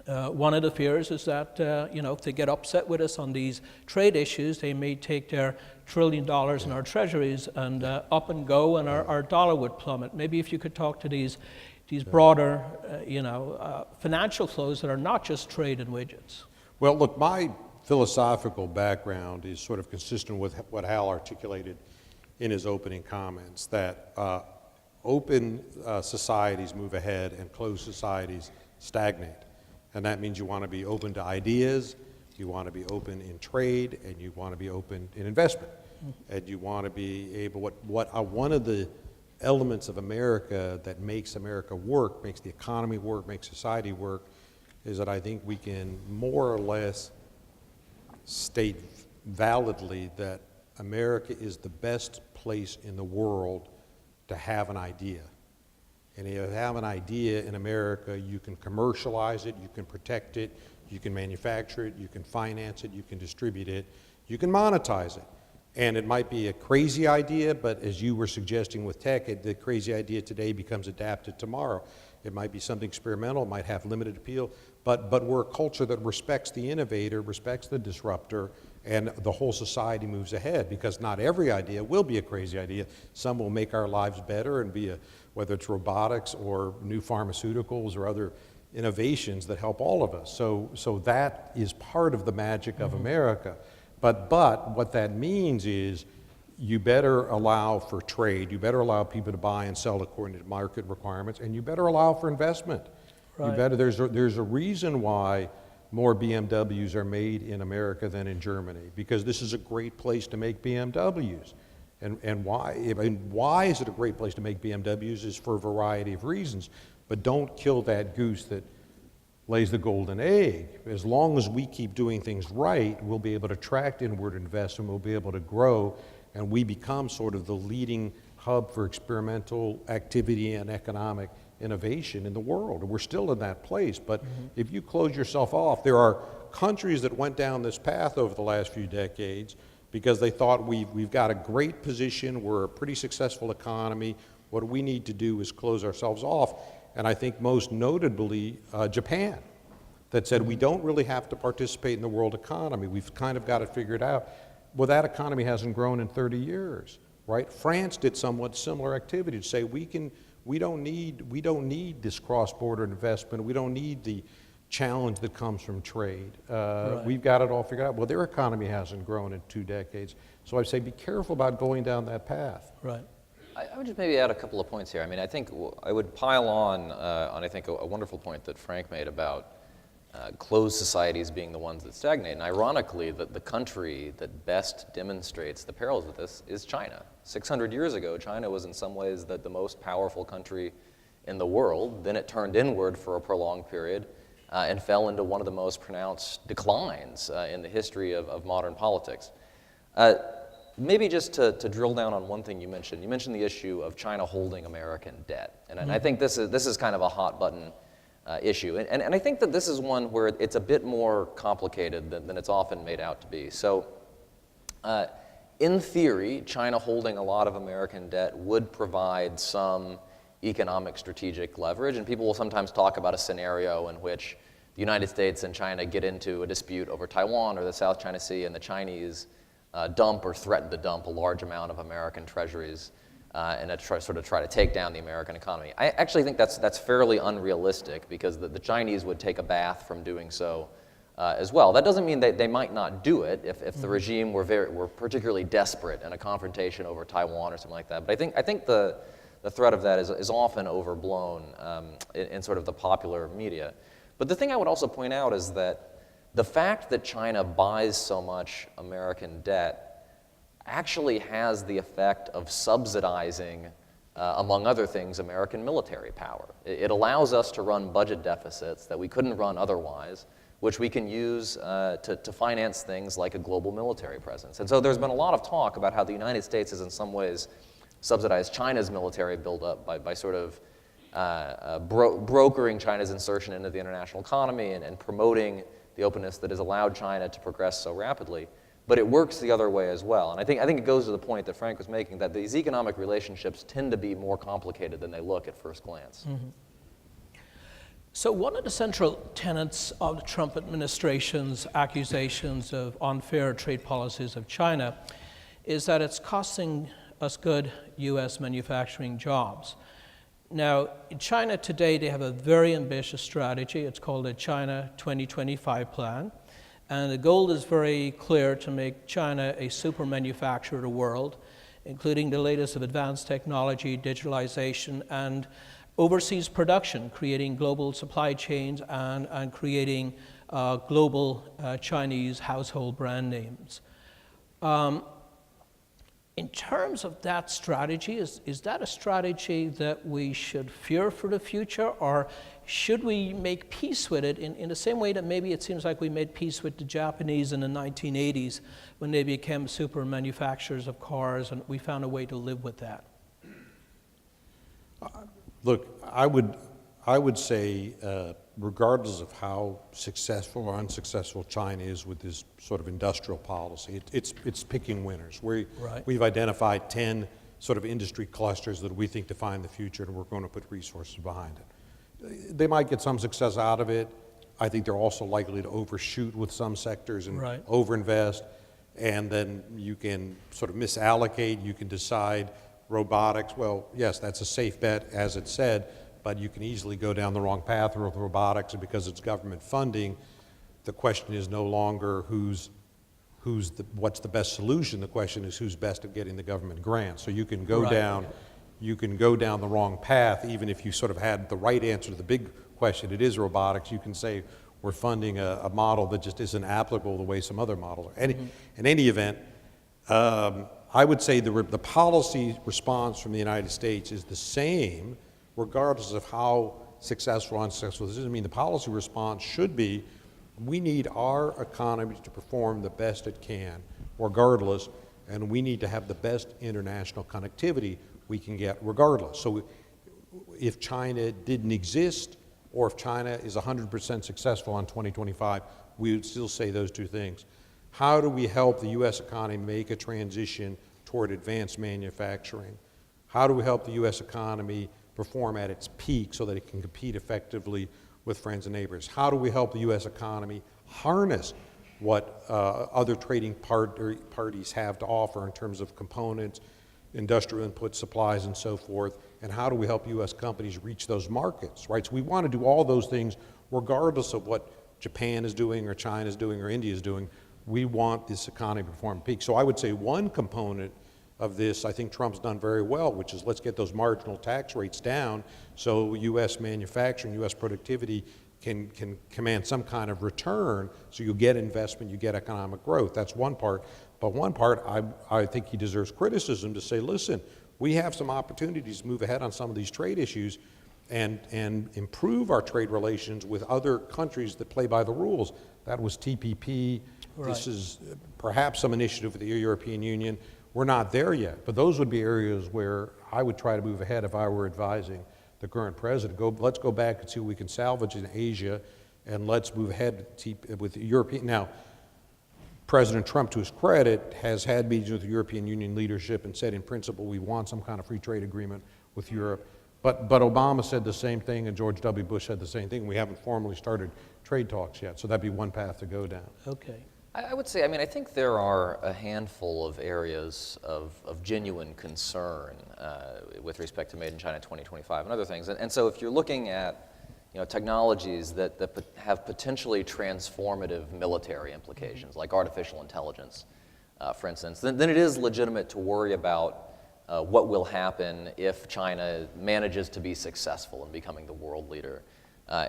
One of the fears is that, if they get upset with us on these trade issues, they may take their $1 trillion in our treasuries and up and go, and our dollar would plummet. Maybe if you could talk to these these broader, financial flows that are not just trade and widgets? Well, look, my philosophical background is sort of consistent with what Hal articulated in his opening comments, that open societies move ahead and closed societies stagnate. And that means you want to be open to ideas, you want to be open in trade, and you want to be open in investment. And you want to be able, one of the elements of America that makes America work, makes the economy work, makes society work, is that I think we can more or less state validly that America is the best place in the world to have an idea. And if you have an idea in America, you can commercialize it, you can protect it, you can manufacture it, you can finance it, you can distribute it, you can monetize it. And it might be a crazy idea, but as you were suggesting with tech, the crazy idea today becomes adapted tomorrow. It might be something experimental, it might have limited appeal, but we're a culture that respects the innovator, respects the disruptor, and the whole society moves ahead, because not every idea will be a crazy idea. Some will make our lives better and be whether it's robotics or new pharmaceuticals or other innovations that help all of us. So that is part of the magic of America. But what that means is you better allow for trade, you better allow people to buy and sell according to market requirements, and you better allow for investment. Right. There's a reason why more BMWs are made in America than in Germany, because this is a great place to make BMWs. And why is it a great place to make BMWs is for a variety of reasons. But don't kill that goose that lays the golden egg. As long as we keep doing things right, we'll be able to attract inward investment, we'll be able to grow, and we become sort of the leading hub for experimental activity and economic innovation in the world. We're still in that place, but if you close yourself off, there are countries that went down this path over the last few decades because they thought we've got a great position, we're a pretty successful economy, what we need to do is close ourselves off. And I think most notably Japan, that said we don't really have to participate in the world economy, we've kind of got it figured out. Well, that economy hasn't grown in 30 years, right? France did somewhat similar activity to say we don't need this cross-border investment. We don't need the challenge that comes from trade. Right. We've got it all figured out. Well, their economy hasn't grown in 2 decades. So I say be careful about going down that path. Right. I would just maybe add a couple of points here. I mean, I think I would pile on I think a wonderful point that Frank made about closed societies being the ones that stagnate. And ironically, the country that best demonstrates the perils of this is China. 600 years ago, China was in some ways the most powerful country in the world. Then it turned inward for a prolonged period and fell into one of the most pronounced declines in the history of modern politics. Maybe just to drill down on one thing you mentioned the issue of China holding American debt. And I think this is kind of a hot button issue. And I think that this is one where it's a bit more complicated than it's often made out to be. So in theory, China holding a lot of American debt would provide some economic strategic leverage. And people will sometimes talk about a scenario in which the United States and China get into a dispute over Taiwan or the South China Sea, and the Chinese dump or threaten to dump a large amount of American treasuries and try to take down the American economy. I actually think that's fairly unrealistic because the Chinese would take a bath from doing so as well. That doesn't mean that they might not do it if the regime were particularly desperate in a confrontation over Taiwan or something like that. But I think the threat of that is often overblown in sort of the popular media. But the thing I would also point out is that the fact that China buys so much American debt actually has the effect of subsidizing, among other things, American military power. It allows us to run budget deficits that we couldn't run otherwise, which we can use to finance things like a global military presence. And so there's been a lot of talk about how the United States has in some ways subsidized China's military buildup by sort of brokering China's insertion into the international economy and promoting the openness that has allowed China to progress so rapidly. But it works the other way as well. And I think it goes to the point that Frank was making, that these economic relationships tend to be more complicated than they look at first glance. Mm-hmm. So one of the central tenets of the Trump administration's accusations of unfair trade policies of China is that it's costing us good U.S. manufacturing jobs. Now, in China today, they have a very ambitious strategy. It's called the China 2025 plan. And the goal is very clear, to make China a super manufacturer of the world, including the latest of advanced technology, digitalization, and overseas production, creating global supply chains and creating global Chinese household brand names. In terms of that strategy, is that a strategy that we should fear for the future, or should we make peace with it in the same way that maybe it seems like we made peace with the Japanese in the 1980s when they became super manufacturers of cars, and we found a way to live with that? Look, I would say, regardless of how successful or unsuccessful China is with this sort of industrial policy, it's picking winners. We've identified 10 sort of industry clusters that we think define the future, and we're going to put resources behind it. They might get some success out of it. I think they're also likely to overshoot with some sectors and overinvest, and then you can sort of misallocate. You can decide robotics, well, yes, that's a safe bet, as it said, but you can easily go down the wrong path with robotics, and because it's government funding, the question is no longer what's the best solution. The question is who's best at getting the government grant. So you can go down the wrong path, even if you sort of had the right answer to the big question. It is robotics. You can say we're funding a model that just isn't applicable the way some other models are. In any event, I would say the policy response from the United States is the same, regardless of how successful or unsuccessful this is. I mean, the policy response should be, we need our economy to perform the best it can, regardless, and we need to have the best international connectivity we can get, regardless. So if China didn't exist, or if China is 100% successful on 2025, we would still say those two things. How do we help the U.S. economy make a transition toward advanced manufacturing? How do we help the U.S. economy perform at its peak so that it can compete effectively with friends and neighbors? How do we help the U.S. economy harness what other trading parties have to offer in terms of components, industrial input, supplies, and so forth? And how do we help U.S. companies reach those markets, right? So we want to do all those things regardless of what Japan is doing or China is doing or India is doing. We want this economy to perform at peak. So I would say one component of this, I think Trump's done very well, which is let's get those marginal tax rates down so U.S. manufacturing, U.S. productivity can command some kind of return, so you get investment, you get economic growth. That's one part. But one part, I think he deserves criticism to say, listen, we have some opportunities to move ahead on some of these trade issues and improve our trade relations with other countries that play by the rules. That was TPP. This is perhaps some initiative with the European Union. We're not there yet, but those would be areas where I would try to move ahead if I were advising the current president. Let's go back and see what we can salvage in Asia, and let's move ahead with the European. Now, President Trump, to his credit, has had meetings with the European Union leadership and said, in principle, we want some kind of free trade agreement with Europe. But Obama said the same thing, and George W. Bush said the same thing. We haven't formally started trade talks yet, so that'd be one path to go down. Okay. I would say, I think there are a handful of areas of genuine concern with respect to Made in China 2025 and other things. And so if you're looking at technologies that have potentially transformative military implications, like artificial intelligence, for instance, then it is legitimate to worry about what will happen if China manages to be successful in becoming the world leader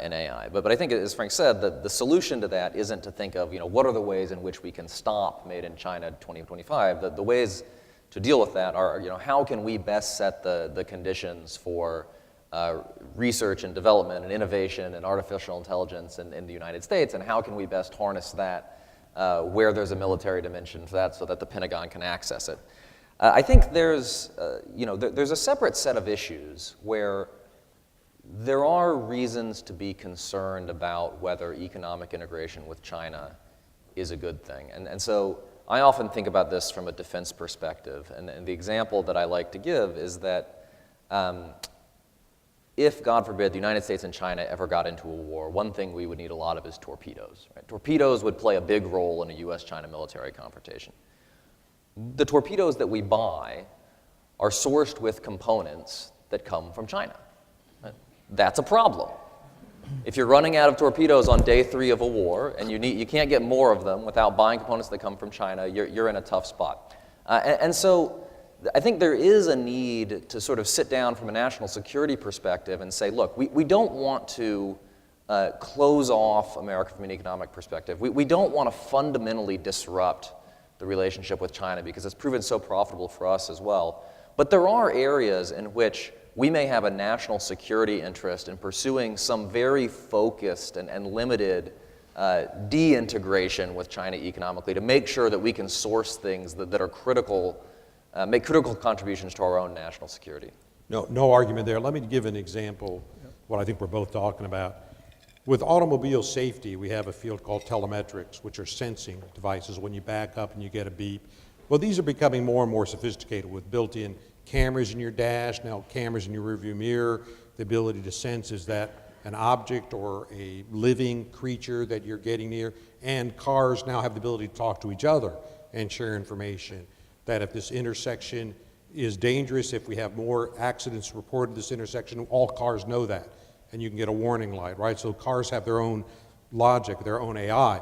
in AI. But I think, as Frank said, the solution to that isn't to think of, what are the ways in which we can stop Made in China 2025. The ways to deal with that are, how can we best set the conditions for research and development and innovation and artificial intelligence in the United States, and how can we best harness that where there's a military dimension for that so that the Pentagon can access it. I think there's a separate set of issues where there are reasons to be concerned about whether economic integration with China is a good thing. And so I often think about this from a defense perspective. And the example that I like to give is that if, God forbid, the United States and China ever got into a war, one thing we would need a lot of is torpedoes. Right? Torpedoes would play a big role in a U.S.-China military confrontation. The torpedoes that we buy are sourced with components that come from China. that's a problem. If you're running out of torpedoes on day 3 of a war and you can't get more of them without buying components that come from China, you're in a tough spot. And so I think there is a need to sort of sit down from a national security perspective and say, look, we don't want to close off America from an economic perspective. We don't want to fundamentally disrupt the relationship with China because it's proven so profitable for us as well. But there are areas in which we may have a national security interest in pursuing some very focused and limited de-integration with China economically to make sure that we can source things that are critical, make critical contributions to our own national security. No argument there. Let me give an example, what I think we're both talking about. With automobile safety, we have a field called Telemetrics, which are sensing devices when you back up and you get a beep. Well, these are becoming more and more sophisticated with built-in cameras in your dash, now cameras in your rearview mirror. The ability to sense is that an object or a living creature that you're getting near, and cars now have the ability to talk to each other and share information. That if this intersection is dangerous, if we have more accidents reported at this intersection, all cars know that, and you can get a warning light, right? So cars have their own logic, their own AI.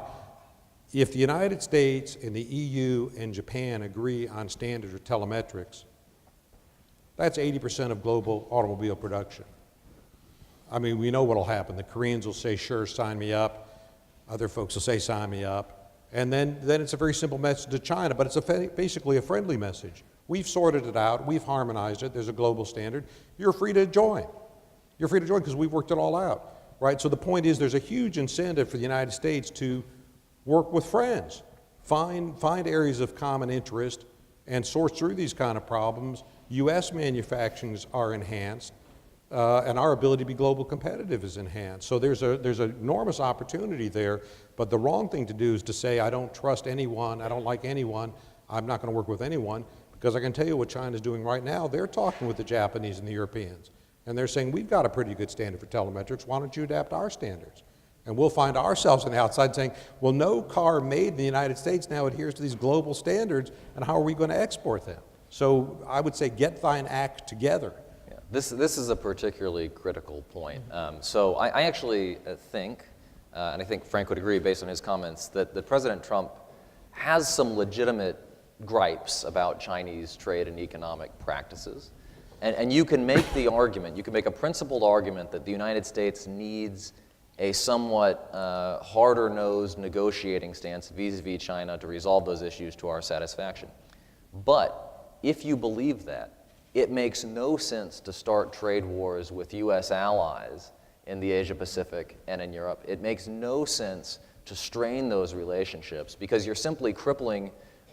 If the United States and the EU and Japan agree on standards of telemetrics, that's 80% of global automobile production. I mean, we know what'll happen. The Koreans will say, sure, sign me up. Other folks will say, sign me up. And then it's a very simple message to China, but it's basically a friendly message. We've sorted it out. We've harmonized it. There's a global standard. You're free to join. You're free to join because we've worked it all out, right? So the point is there's a huge incentive for the United States to work with friends, find areas of common interest, and sort through these kind of problems. U.S. manufacturings are enhanced, and our ability to be global competitive is enhanced. So there's an enormous opportunity there, but the wrong thing to do is to say, I don't trust anyone, I don't like anyone, I'm not going to work with anyone, because I can tell you what China's doing right now. They're talking with the Japanese and the Europeans, and they're saying, we've got a pretty good standard for telemetrics, why don't you adapt our standards? And we'll find ourselves on the outside saying, well, no car made in the United States now adheres to these global standards, and how are we going to export them? So I would say get thine act together. Yeah. This is a particularly critical point. So I actually think, and I think Frank would agree based on his comments, that President Trump has some legitimate gripes about Chinese trade and economic practices. And you can make the argument, you can make a principled argument that the United States needs a somewhat harder-nosed negotiating stance vis-a-vis China to resolve those issues to our satisfaction. But if you believe that, it makes no sense to start trade wars with U.S. allies in the Asia-Pacific and in Europe. It makes no sense to strain those relationships because you're simply crippling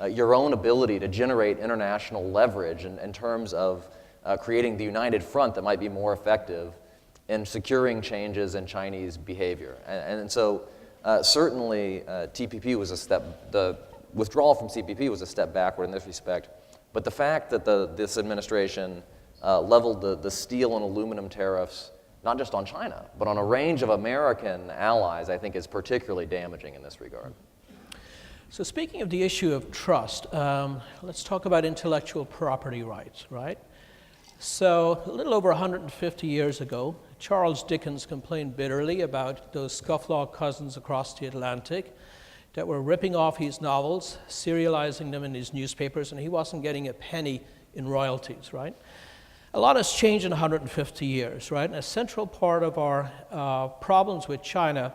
your own ability to generate international leverage in terms of creating the united front that might be more effective in securing changes in Chinese behavior. And so certainly TPP was a step, the withdrawal from CPP was a step backward in this respect. But the fact that this administration leveled the steel and aluminum tariffs, not just on China, but on a range of American allies, I think is particularly damaging in this regard. So speaking of the issue of trust, let's talk about intellectual property rights, right? So a little over 150 years ago, Charles Dickens complained bitterly about those scofflaw cousins across the Atlantic that were ripping off his novels, serializing them in his newspapers, and he wasn't getting a penny in royalties, right? A lot has changed in 150 years, right? And a central part of our problems with China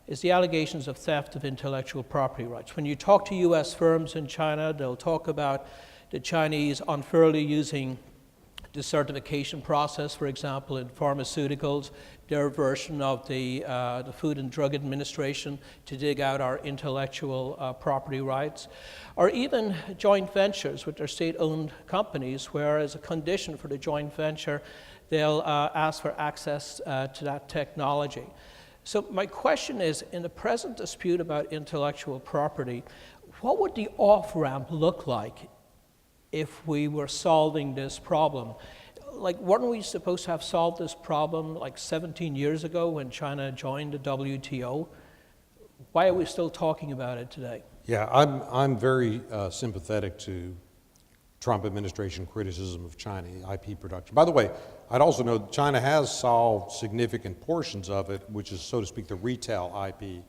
is the allegations of theft of intellectual property rights. When you talk to US firms in China, they'll talk about the Chinese unfairly using the certification process, for example, in pharmaceuticals, their version of the Food and Drug Administration to dig out our intellectual property rights, or even joint ventures with their state-owned companies, where as a condition for the joint venture, they'll ask for access to that technology. So my question is, in the present dispute about intellectual property, what would the off-ramp look like if we were solving this problem? Like, weren't we supposed to have solved this problem like 17 years ago when China joined the WTO? Why are we still talking about it today? Yeah, I'm very sympathetic to Trump administration criticism of China IP production. By the way, I'd also note China has solved significant portions of it, which is, so to speak, the retail IP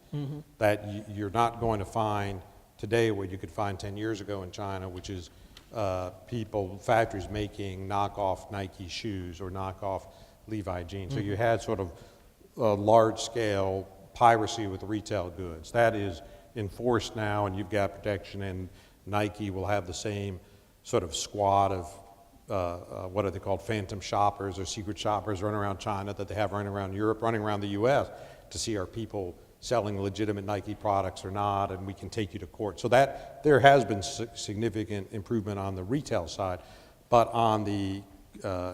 that you're not going to find today what you could find 10 years ago in China, which is factories making knockoff Nike shoes or knockoff Levi jeans. So you had sort of large-scale piracy with retail goods. That is enforced now, and you've got protection, and Nike will have the same sort of squad of, what are they called, phantom shoppers or secret shoppers running around China that they have running around Europe, running around the US to see are people selling legitimate Nike products or not, and we can take you to court. So that there has been significant improvement on the retail side, but on the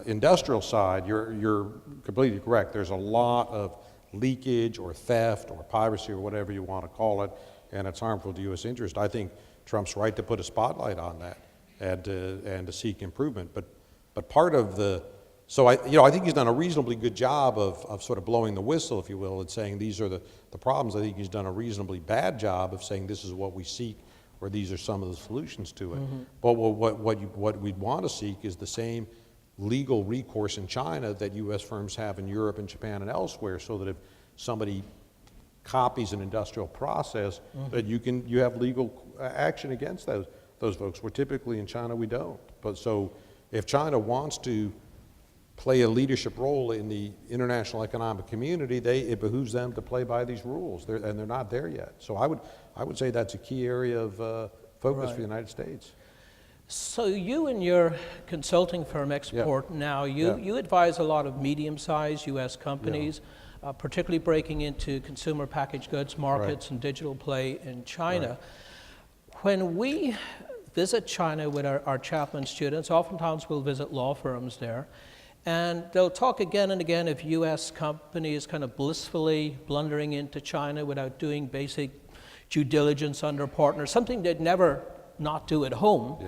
industrial side, you're completely correct. There's a lot of leakage or theft or piracy or whatever you want to call it, and it's harmful to U.S. interest. I think Trump's right to put a spotlight on that and to seek improvement. But part of the, so I think he's done a reasonably good job of sort of blowing the whistle, if you will, and saying these are the problems. I think he's done a reasonably bad job of saying this is what we seek, or these are some of the solutions to it. But what we'd want to seek is the same legal recourse in China that U.S. firms have in Europe and Japan and elsewhere, so that if somebody copies an industrial process, that you have legal action against those folks. Where typically in China we don't. But so if China wants to play a leadership role in the international economic community, it behooves them to play by these rules, and they're not there yet. So I would say that's a key area of focus for the United States. So you and your consulting firm Export Now, you advise a lot of medium-sized U.S. companies, particularly breaking into consumer packaged goods markets and digital play in China. When we visit China with our Chapman students, oftentimes we'll visit law firms there, and they'll talk again and again of U.S. companies kind of blissfully blundering into China without doing basic due diligence under partners, something they'd never not do at home.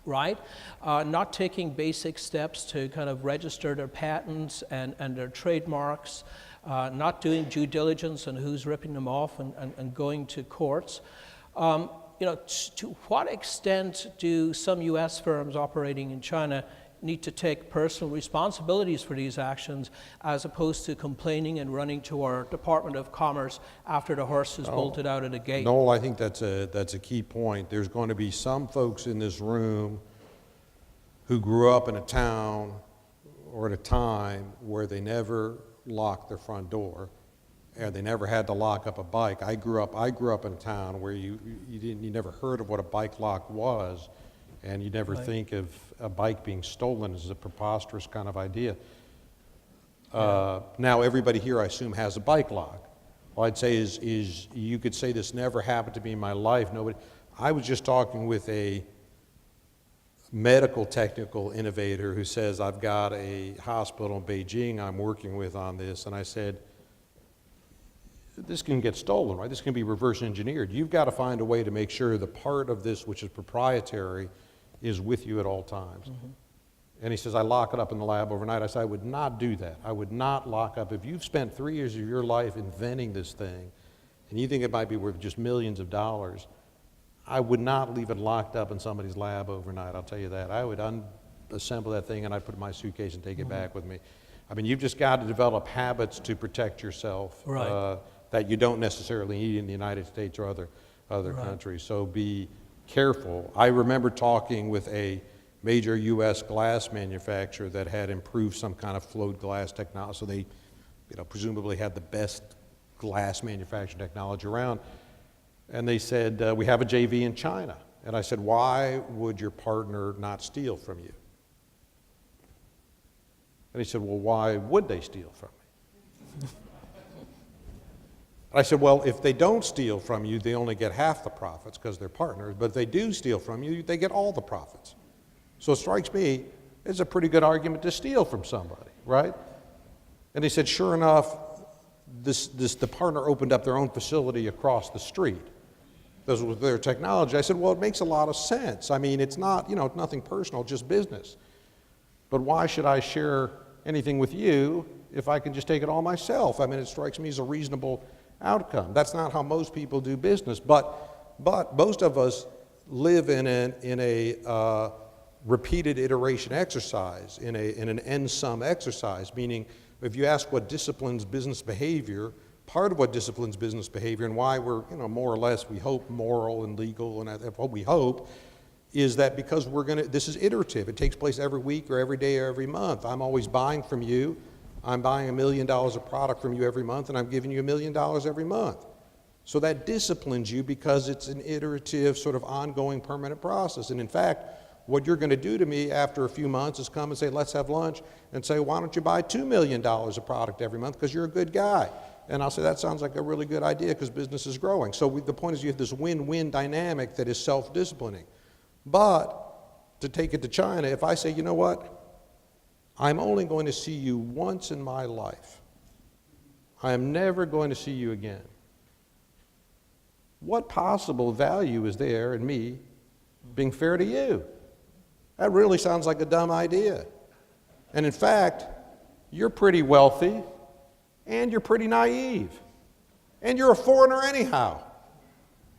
Right? Not taking basic steps to kind of register their patents and their trademarks, not doing due diligence on who's ripping them off and going to courts. To what extent do some U.S. firms operating in China need to take personal responsibilities for these actions, as opposed to complaining and running to our Department of Commerce after the horse is bolted out of the gate? Noel, I think that's a key point. There's going to be some folks in this room who grew up in a town or at a time where they never locked their front door, and they never had to lock up a bike. I grew up in a town where you never heard of what a bike lock was, and you never think of a bike being stolen as a preposterous kind of idea. Now everybody here, I assume, has a bike lock. All I'd say is you could say this never happened to me in my life. I was just talking with a medical technical innovator who says, I've got a hospital in Beijing I'm working with on this, and I said, this can get stolen, right? This can be reverse engineered. You've got to find a way to make sure the part of this which is proprietary is with you at all times. And he says, I lock it up in the lab overnight. I said, I would not do that. I would not lock up. If you've spent 3 years of your life inventing this thing, and you think it might be worth just millions of dollars, I would not leave it locked up in somebody's lab overnight, I'll tell you that. I would unassemble that thing and I'd put it in my suitcase and take it back with me. I mean, you've just got to develop habits to protect yourself that you don't necessarily need in the United States or other countries. So be careful. I remember talking with a major U.S. glass manufacturer that had improved some kind of float glass technology. So they, presumably had the best glass manufacturing technology around. And they said, we have a JV in China. And I said, why would your partner not steal from you? And he said, well, why would they steal from me? I said, well, if they don't steal from you, they only get half the profits because they're partners. But if they do steal from you, they get all the profits. So it strikes me, it's a pretty good argument to steal from somebody, right? And he said, sure enough, the partner opened up their own facility across the street. This was their technology. I said, well, it makes a lot of sense. I mean, it's not, nothing personal, just business. But why should I share anything with you if I can just take it all myself? I mean, it strikes me as a reasonable outcome. That's not how most people do business, but most of us live in a repeated iteration exercise, in an end-sum exercise, meaning if you ask what disciplines business behavior, part of what disciplines business behavior and why we're, more or less, we hope, moral and legal, and what we hope, is that because this is iterative. It takes place every week or every day or every month. I'm always buying from you. I'm buying $1 million of product from you every month, and I'm giving you $1 million every month. So that disciplines you because it's an iterative, sort of ongoing, permanent process. And in fact, what you're going to do to me after a few months is come and say, let's have lunch, and say, why don't you buy $2 million of product every month because you're a good guy? And I'll say, that sounds like a really good idea because business is growing. So the point is you have this win-win dynamic that is self-disciplining. But to take it to China, if I say, you know what, I'm only going to see you once in my life. I am never going to see you again. What possible value is there in me being fair to you? That really sounds like a dumb idea. And in fact, you're pretty wealthy, and you're pretty naive, and you're a foreigner anyhow.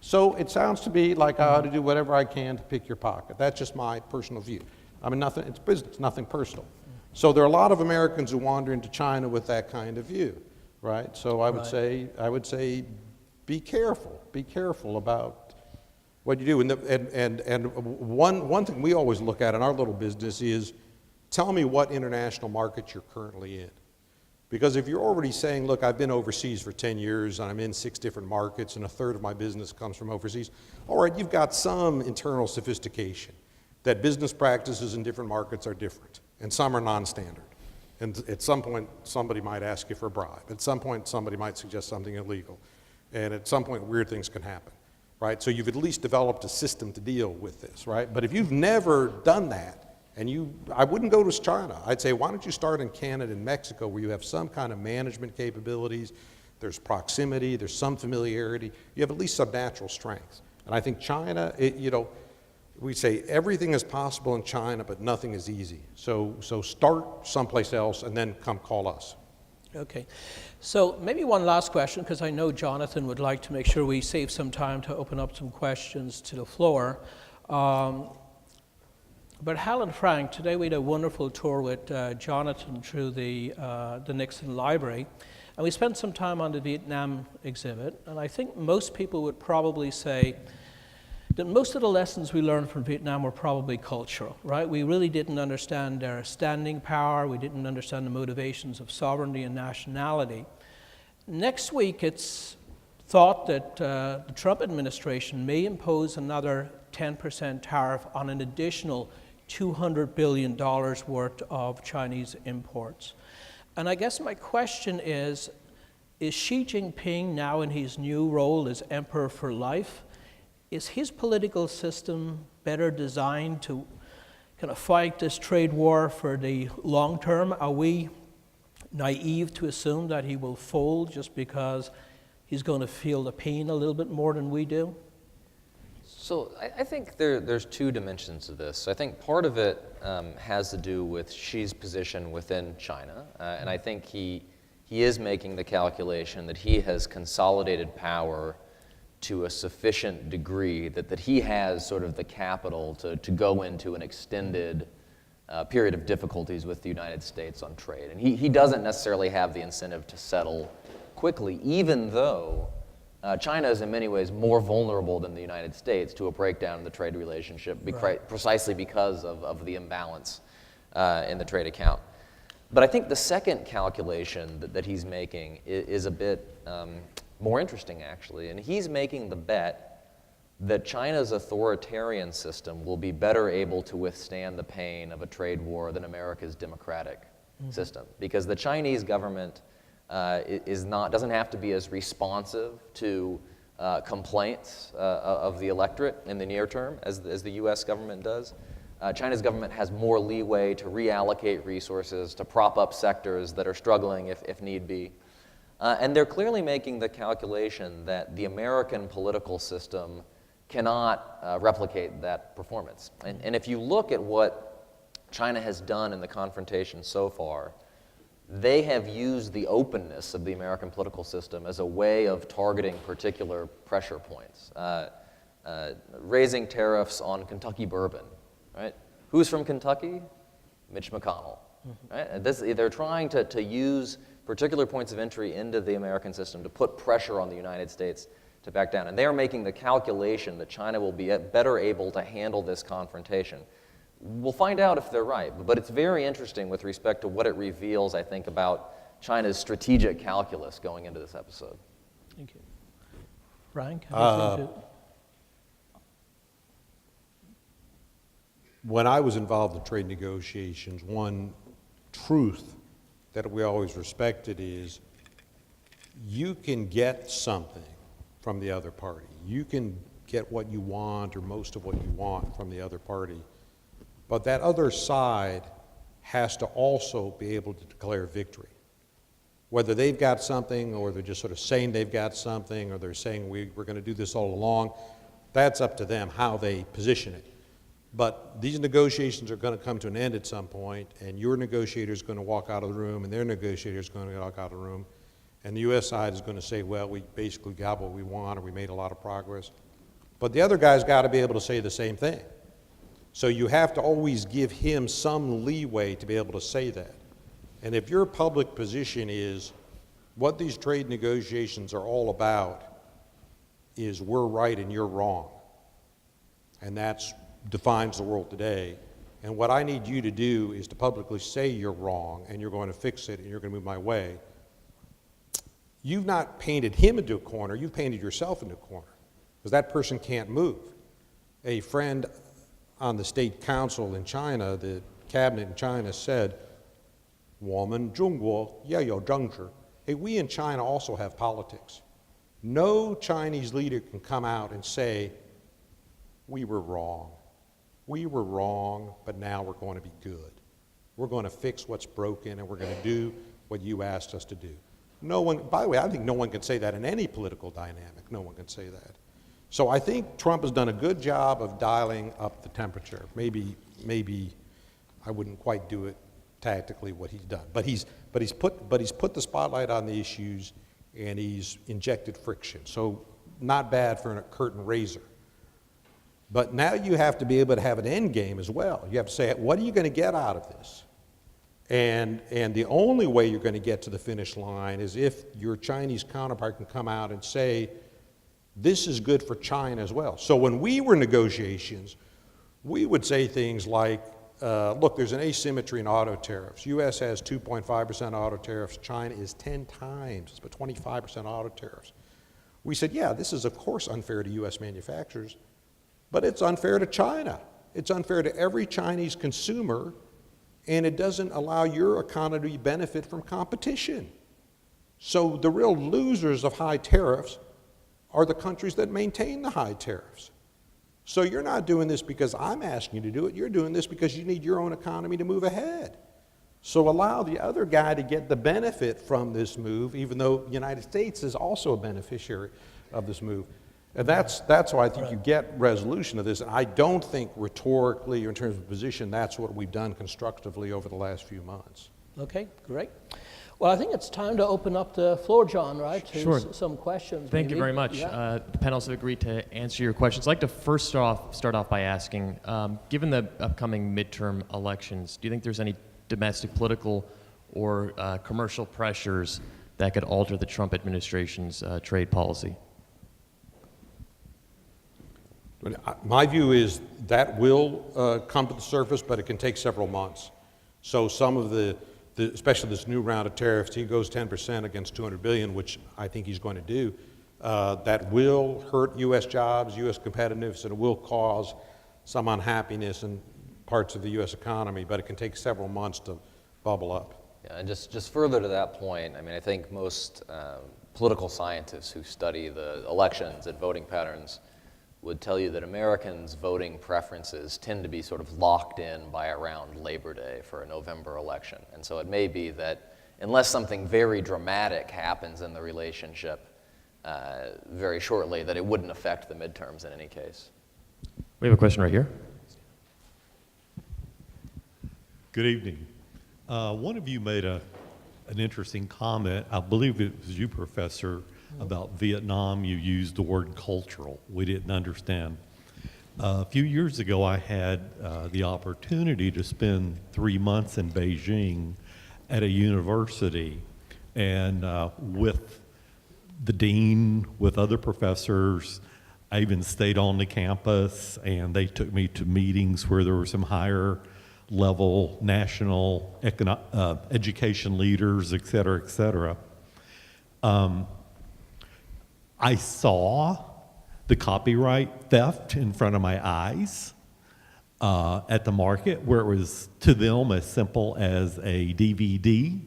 So it sounds to me like I ought to do whatever I can to pick your pocket. That's just my personal view. I mean, it's business, nothing personal. So there are a lot of Americans who wander into China with that kind of view, right? So I would say, be careful about what you do. And one thing we always look at in our little business is, tell me what international market you're currently in. Because if you're already saying, look, I've been overseas for 10 years and I'm in 6 different markets and a third of my business comes from overseas, all right, you've got some internal sophistication that business practices in different markets are different and some are non-standard. And at some point, somebody might ask you for a bribe. At some point, somebody might suggest something illegal. And at some point, weird things can happen, right? So you've at least developed a system to deal with this, right? But if you've never done that, I wouldn't go to China. I'd say, why don't you start in Canada and Mexico where you have some kind of management capabilities, there's proximity, there's some familiarity, you have at least some natural strengths. And I think China, we say everything is possible in China, but nothing is easy. So start someplace else and then come call us. Okay. So maybe one last question, because I know Jonathan would like to make sure we save some time to open up some questions to the floor. But Hal and Frank, today we had a wonderful tour with Jonathan through the Nixon Library, and we spent some time on the Vietnam exhibit, and I think most people would probably say that most of the lessons we learned from Vietnam were probably cultural, right? We really didn't understand their standing power, we didn't understand the motivations of sovereignty and nationality. Next week, it's thought that the Trump administration may impose another 10% tariff on an additional $200 billion worth of Chinese imports. And I guess my question is Xi Jinping now in his new role as emperor for life, is his political system better designed to kind of fight this trade war for the long term? Are we naive to assume that he will fold just because he's going to feel the pain a little bit more than we do? So I think there's 2 dimensions to this. I think part of it has to do with Xi's position within China, and I think he is making the calculation that he has consolidated power to a sufficient degree that he has sort of the capital to go into an extended period of difficulties with the United States on trade. And he doesn't necessarily have the incentive to settle quickly, even though China is in many ways more vulnerable than the United States to a breakdown in the trade relationship, precisely because of the imbalance in the trade account. But I think the second calculation that he's making is a bit more interesting, actually, and he's making the bet that China's authoritarian system will be better able to withstand the pain of a trade war than America's democratic system, because the Chinese government doesn't have to be as responsive to complaints of the electorate in the near term as the U.S. government does. China's government has more leeway to reallocate resources, to prop up sectors that are struggling if need be. And they're clearly making the calculation that the American political system cannot replicate that performance. And if you look at what China has done in the confrontation so far, they have used the openness of the American political system as a way of targeting particular pressure points. Raising tariffs on Kentucky bourbon, right? Who's from Kentucky? Mitch McConnell. Right? And they're trying to use particular points of entry into the American system to put pressure on the United States to back down. And they are making the calculation that China will be better able to handle this confrontation. We'll find out if they're right, but it's very interesting with respect to what it reveals, I think, about China's strategic calculus going into this episode. Thank you. Brian, can you say When I was involved in trade negotiations, one truth that we always respected is you can get something from the other party. You can get what you want or most of what you want from the other party. But that other side has to also be able to declare victory. Whether they've got something or they're just sort of saying they've got something or they're saying we're going to do this all along, that's up to them how they position it. But these negotiations are going to come to an end at some point, and your negotiator is going to walk out of the room and their negotiator is going to walk out of the room, and the U.S. side is going to say, well, we basically got what we want or we made a lot of progress. But the other guy's got to be able to say the same thing. So you have to always give him some leeway to be able to say that. And if your public position is what these trade negotiations are all about is we're right and you're wrong, and that defines the world today, and what I need you to do is to publicly say you're wrong and you're going to fix it and you're going to move my way, you've not painted him into a corner, you've painted yourself into a corner, because that person can't move. A friend on the state council in China, the cabinet in China said, 我们中国也有政治. Hey, we in China also have politics. No Chinese leader can come out and say, we were wrong. We were wrong, but now we're going to be good. We're going to fix what's broken and we're going to do what you asked us to do. No one, by the way, I think no one can say that in any political dynamic. No one can say that. So I think Trump has done a good job of dialing up the temperature. Maybe I wouldn't quite do it tactically what he's done, but he's put the spotlight on the issues and he's injected friction. So not bad for a curtain raiser. But now you have to be able to have an end game as well. You have to say, what are you going to get out of this? And the only way you're going to get to the finish line is if your Chinese counterpart can come out and say, this is good for China as well. So when we were in negotiations, we would say things like, look, there's an asymmetry in auto tariffs. U.S. has 2.5% auto tariffs. China is 10 times, but 25% auto tariffs. We said, yeah, this is of course unfair to U.S. manufacturers, but it's unfair to China. It's unfair to every Chinese consumer, and it doesn't allow your economy to benefit from competition. So the real losers of high tariffs are the countries that maintain the high tariffs. So you're not doing this because I'm asking you to do it. You're doing this because you need your own economy to move ahead. So allow the other guy to get the benefit from this move, even though the United States is also a beneficiary of this move. And that's why I think you get resolution of this. And I don't think rhetorically or in terms of position, that's what we've done constructively over the last few months. Okay, great. Well, I think it's time to open up the floor, John, right, to Sure. some questions. Thank you maybe. very much. Yeah. The panelists have agreed to answer your questions. I'd like to first start off by asking, given the upcoming midterm elections, do you think there's any domestic political or commercial pressures that could alter the Trump administration's trade policy? My view is that will come to the surface, but it can take several months. So some of the especially this new round of tariffs, he goes 10% against $200 billion, which I think he's going to do. That will hurt U.S. jobs, U.S. competitiveness, and it will cause some unhappiness in parts of the U.S. economy, but it can take several months to bubble up. Yeah, and just further to that point, I mean, I think most political scientists who study the elections and voting patterns would tell you that Americans' voting preferences tend to be sort of locked in by around Labor Day for a November election. And so it may be that unless something very dramatic happens in the relationship very shortly, that it wouldn't affect the midterms in any case. We have a question right here. Good evening. One of you made an interesting comment. I believe it was you, Professor, about Vietnam. You used the word cultural. We didn't understand. A few years ago, I had the opportunity to spend 3 months in Beijing at a university, and with the dean, with other professors. I even stayed on the campus, and they took me to meetings where there were some higher level national education leaders, et cetera, et cetera. I saw the copyright theft in front of my eyes at the market, where it was to them as simple as a DVD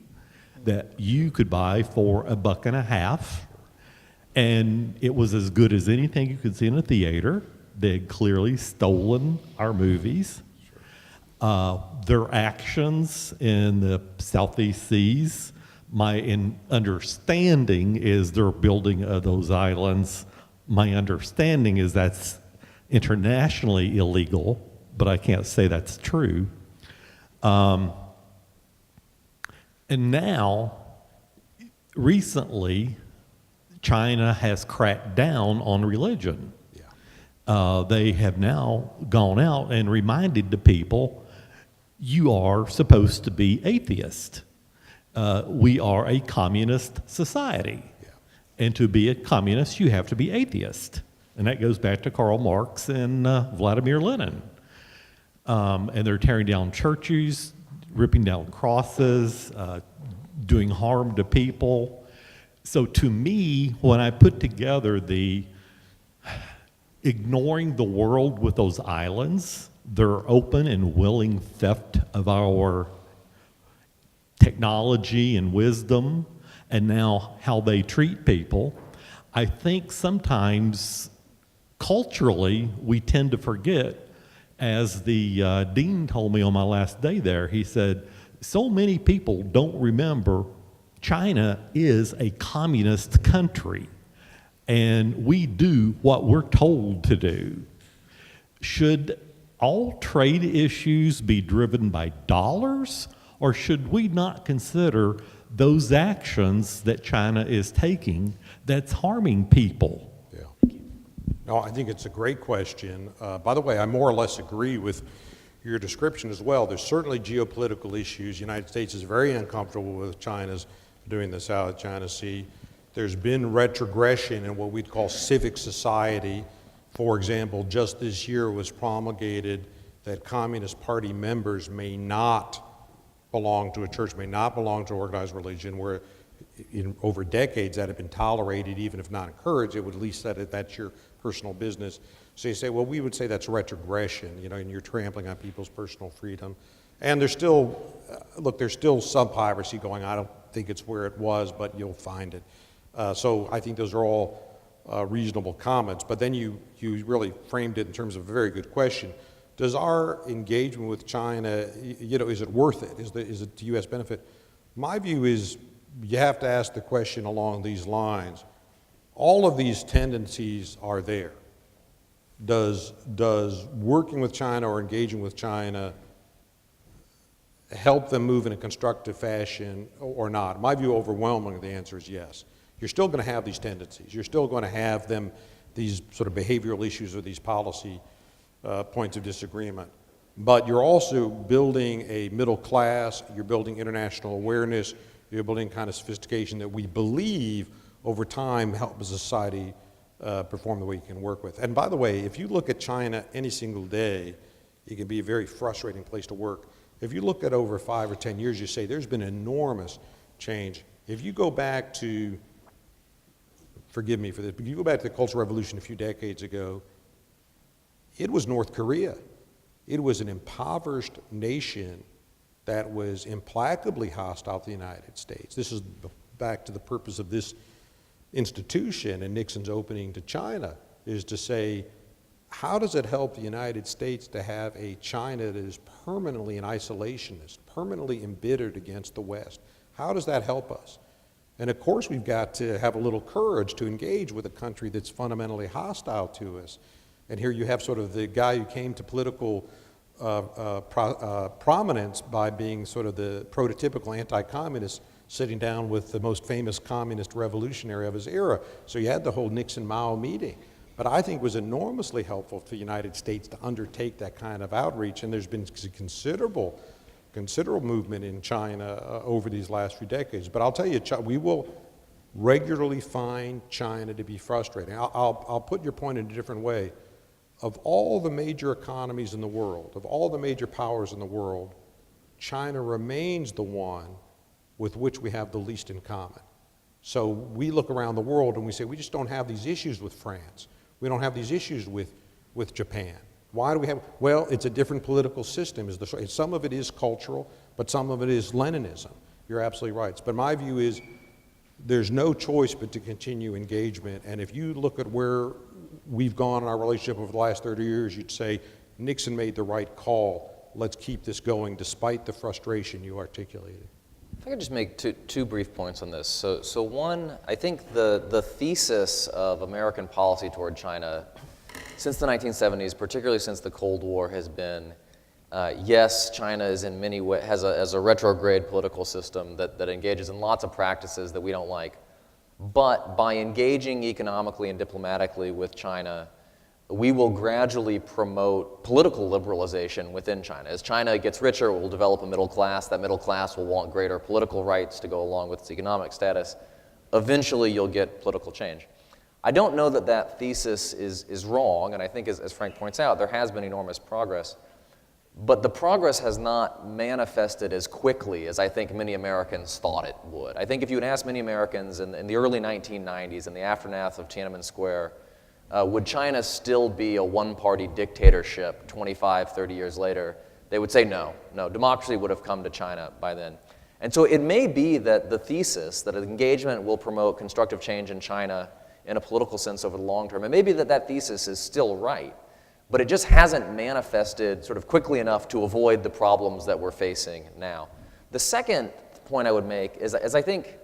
that you could buy for $1.50, and it was as good as anything you could see in a theater. They had clearly stolen our movies. Their actions in the Southeast Seas, my understanding is they're building those islands. My understanding is that's internationally illegal, but I can't say that's true. And now, recently, China has cracked down on religion. They have now gone out and reminded the people, you are supposed to be atheist. We are a communist society. And to be a communist, you have to be atheist. And that goes back to Karl Marx and Vladimir Lenin. And they're tearing down churches, ripping down crosses, doing harm to people. So to me, when I put together the ignoring the world with those islands, their open and willing theft of our technology and wisdom, and now how they treat people, I think sometimes culturally we tend to forget, as the dean told me on my last day there. He said, so many people don't remember China is a communist country, and we do what we're told to do. Should all trade issues be driven by dollars, or should we not consider those actions that China is taking that's harming people? Yeah. No, I think it's a great question. By the way, I more or less agree with your description as well. There's certainly geopolitical issues. The United States is very uncomfortable with China's doing the South China Sea. There's been retrogression in what we'd call civic society. For example, just this year was promulgated that Communist Party members may not belong to a church, may not belong to organized religion, where over decades that had been tolerated, even if not encouraged. It would at least say that that's your personal business. So you say, well, we would say that's retrogression, and you're trampling on people's personal freedom. And there's still, there's still some piracy going on. I don't think it's where it was, but you'll find it. So I think those are all reasonable comments. But then you really framed it in terms of a very good question. Does our engagement with China, is it worth it? Is it to U.S. benefit? My view is you have to ask the question along these lines. All of these tendencies are there. Does working with China or engaging with China help them move in a constructive fashion or not? My view, overwhelmingly, the answer is yes. You're still going to have these tendencies. You're still going to have these sort of behavioral issues or these policy points of disagreement. But you're also building a middle class, you're building international awareness, you're building kind of sophistication that we believe over time help a society perform the way you can work with. And by the way, if you look at China any single day, it can be a very frustrating place to work. If you look at over 5 or 10 years, you say there's been enormous change. If you go back to, forgive me for this, but if you go back to the Cultural Revolution a few decades ago, it was North Korea. It was an impoverished nation that was implacably hostile to the United States. This is back to the purpose of this institution and Nixon's opening to China, is to say, how does it help the United States to have a China that is permanently an isolationist, permanently embittered against the West? How does that help us? And of course, we've got to have a little courage to engage with a country that's fundamentally hostile to us. And here you have sort of the guy who came to political prominence by being sort of the prototypical anti-communist, sitting down with the most famous communist revolutionary of his era. So you had the whole Nixon-Mao meeting. But I think it was enormously helpful for the United States to undertake that kind of outreach, and there's been considerable movement in China over these last few decades. But I'll tell you, we will regularly find China to be frustrating. I'll put your point in a different way. Of all the major economies in the world, of all the major powers in the world, China remains the one with which we have the least in common. So we look around the world and we say, we just don't have these issues with France. We don't have these issues with Japan. Why do we have? Well, it's a different political system. Some of it is cultural, but some of it is Leninism. You're absolutely right. But my view is there's no choice but to continue engagement. And if you look at where we've gone in our relationship over the last 30 years, you'd say Nixon made the right call. Let's keep this going despite the frustration you articulated. If I could just make two brief points on this. So one, I think the thesis of American policy toward China since the 1970s, particularly since the Cold War, has been, yes, China is in many ways, has a retrograde political system that engages in lots of practices that we don't like. But by engaging economically and diplomatically with China, we will gradually promote political liberalization within China. As China gets richer, it will develop a middle class. That middle class will want greater political rights to go along with its economic status. Eventually, you'll get political change. I don't know that that thesis is wrong, and I think, as Frank points out, there has been enormous progress. But the progress has not manifested as quickly as I think many Americans thought it would. I think if you had asked many Americans in the early 1990s, in the aftermath of Tiananmen Square, would China still be a one-party dictatorship 25, 30 years later? They would say no. No, democracy would have come to China by then. And so it may be that the thesis that engagement will promote constructive change in China in a political sense over the long term, it may be that that thesis is still right, but it just hasn't manifested sort of quickly enough to avoid the problems that we're facing now. The second point I would make is I think,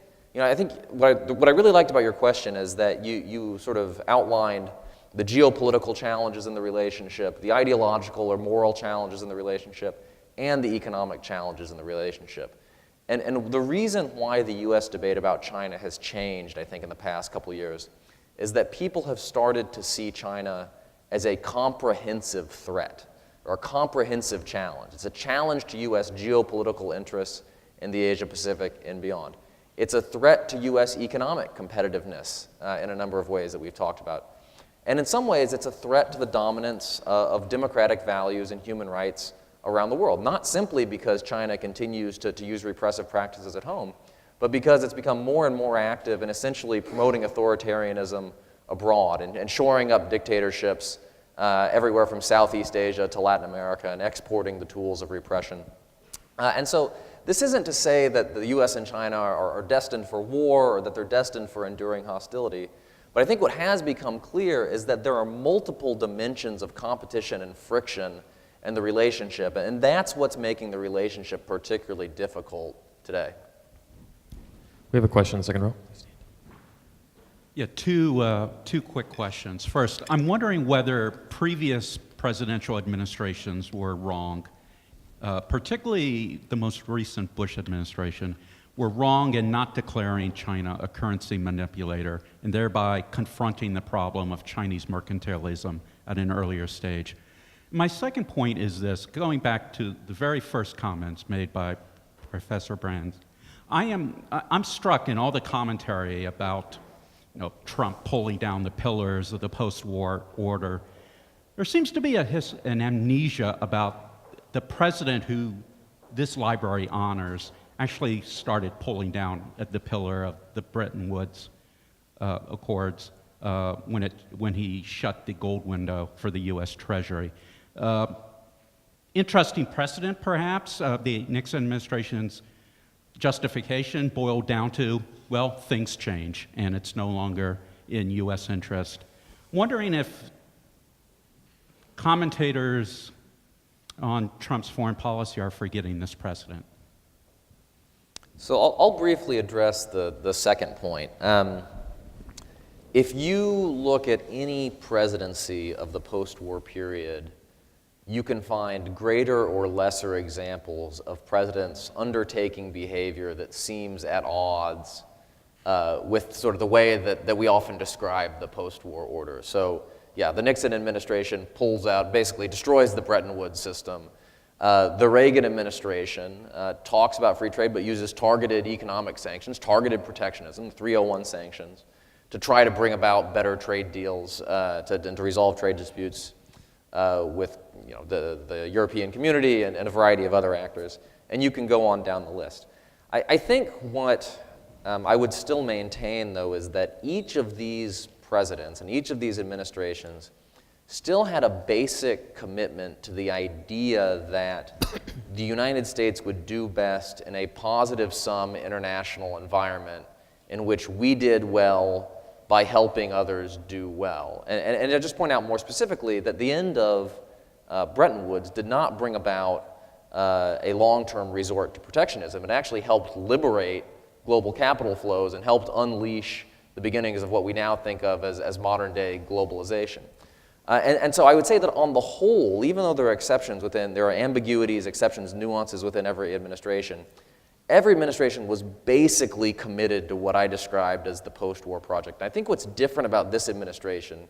what I really liked about your question is that you sort of outlined the geopolitical challenges in the relationship, the ideological or moral challenges in the relationship, and the economic challenges in the relationship. And the reason why the U.S. debate about China has changed, I think, in the past couple of years, is that people have started to see China as a comprehensive threat or a comprehensive challenge. It's a challenge to U.S. geopolitical interests in the Asia-Pacific and beyond. It's a threat to U.S. economic competitiveness in a number of ways that we've talked about. And in some ways, it's a threat to the dominance of democratic values and human rights around the world, not simply because China continues to use repressive practices at home, but because it's become more and more active in essentially promoting authoritarianism abroad and shoring up dictatorships everywhere from Southeast Asia to Latin America and exporting the tools of repression. And so this isn't to say that the U.S. and China are destined for war or that they're destined for enduring hostility. But I think what has become clear is that there are multiple dimensions of competition and friction in the relationship, and that's what's making the relationship particularly difficult today. We have a question in the second row. Yeah, two quick questions. First, I'm wondering whether previous presidential administrations were wrong, particularly the most recent Bush administration, were wrong in not declaring China a currency manipulator and thereby confronting the problem of Chinese mercantilism at an earlier stage. My second point is this, going back to the very first comments made by Professor Brand. I'm struck in all the commentary about Trump pulling down the pillars of the post-war order. There seems to be an amnesia about the president who this library honors actually started pulling down at the pillar of the Bretton Woods Accords when he shut the gold window for the U.S. Treasury. Interesting precedent, perhaps. The Nixon administration's justification boiled down to, well, things change, and it's no longer in U.S. interest. Wondering if commentators on Trump's foreign policy are forgetting this precedent. So I'll briefly address the second point. If you look at any presidency of the post-war period, you can find greater or lesser examples of presidents undertaking behavior that seems at odds with sort of the way that we often describe the post-war order. So the Nixon administration pulls out, basically destroys the Bretton Woods system. The Reagan administration talks about free trade but uses targeted economic sanctions, targeted protectionism, 301 sanctions, to try to bring about better trade deals and to resolve trade disputes with the European community and a variety of other actors. And you can go on down the list. I think what I would still maintain, though, is that each of these presidents and each of these administrations still had a basic commitment to the idea that the United States would do best in a positive-sum international environment in which we did well by helping others do well. And I just point out more specifically that the end of Bretton Woods did not bring about a long-term resort to protectionism. It actually helped liberate global capital flows and helped unleash the beginnings of what we now think of as modern-day globalization. And so I would say that on the whole, even though there are exceptions there are ambiguities, exceptions, nuances within every administration was basically committed to what I described as the post-war project. And I think what's different about this administration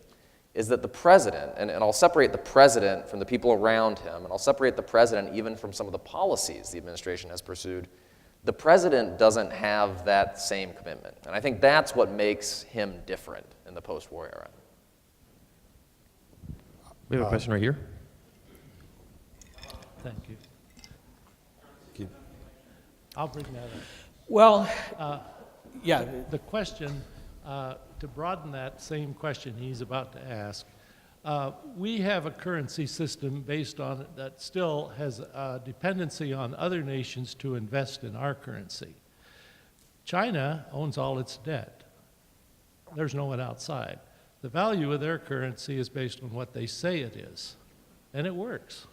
is that the president, and I'll separate the president from the people around him, and I'll separate the president even from some of the policies the administration has pursued, the president doesn't have that same commitment. And I think that's what makes him different in the post-war era. We have a question right here. Thank you. I'll bring that up. Well, The question, to broaden that same question he's about to ask, we have a currency system based on that still has a dependency on other nations to invest in our currency. China owns all its debt. There's no one outside. The value of their currency is based on what they say it is, and it works.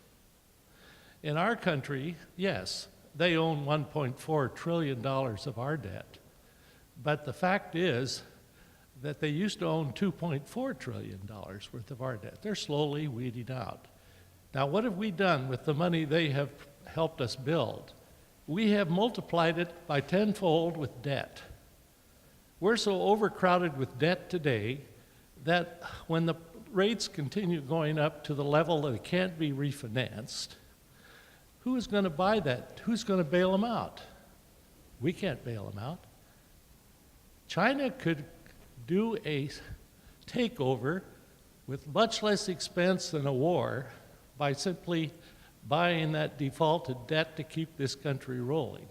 In our country, yes, they own $1.4 trillion of our debt, but the fact is that they used to own $2.4 trillion worth of our debt. They're slowly weeding out. Now, what have we done with the money they have helped us build? We have multiplied it by tenfold with debt. We're so overcrowded with debt today that when the rates continue going up to the level that it can't be refinanced, who is going to buy that? Who's going to bail them out? We can't bail them out. China could do a takeover with much less expense than a war by simply buying that defaulted debt to keep this country rolling.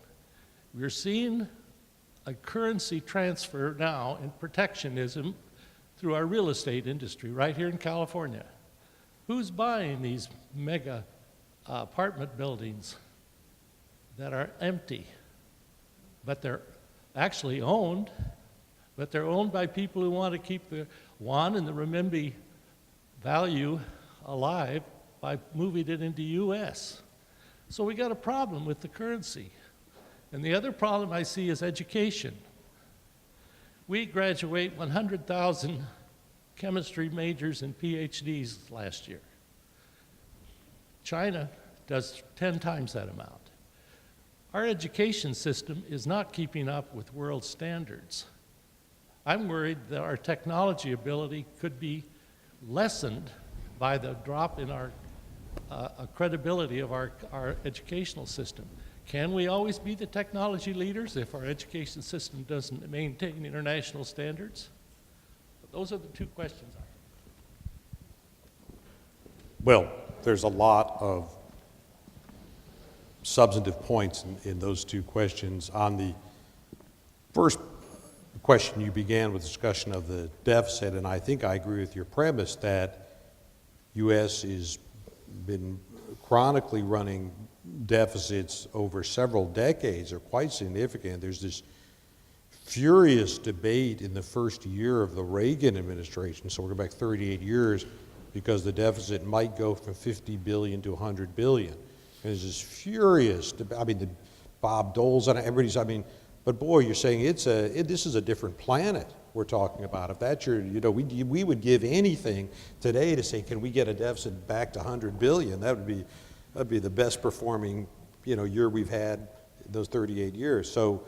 We're seeing a currency transfer now in protectionism through our real estate industry right here in California. Who's buying these mega apartment buildings that are empty, but they're actually owned, but they're owned by people who want to keep the yuan and the renminbi value alive by moving it into US. So we got a problem with the currency. And the other problem I see is education. We graduate 100,000 chemistry majors and PhDs last year. China does 10 times that amount. Our education system is not keeping up with world standards. I'm worried that our technology ability could be lessened by the drop in our credibility of our educational system. Can we always be the technology leaders if our education system doesn't maintain international standards? Those are the two questions. Well, there's a lot of substantive points in those two questions. On the first question, you began with discussion of the deficit, and I think I agree with your premise that U.S. has been chronically running deficits over several decades are quite significant. There's this furious debate in the first year of the Reagan administration, so we're going back 38 years, because the deficit might go from 50 billion to 100 billion. And there's this furious debate. I mean, Bob Dole's on it, everybody's, but boy, you're saying this is a different planet we're talking about. If that's we would give anything today to say, can we get a deficit back to 100 billion? That'd be the best performing, year we've had in those 38 years. So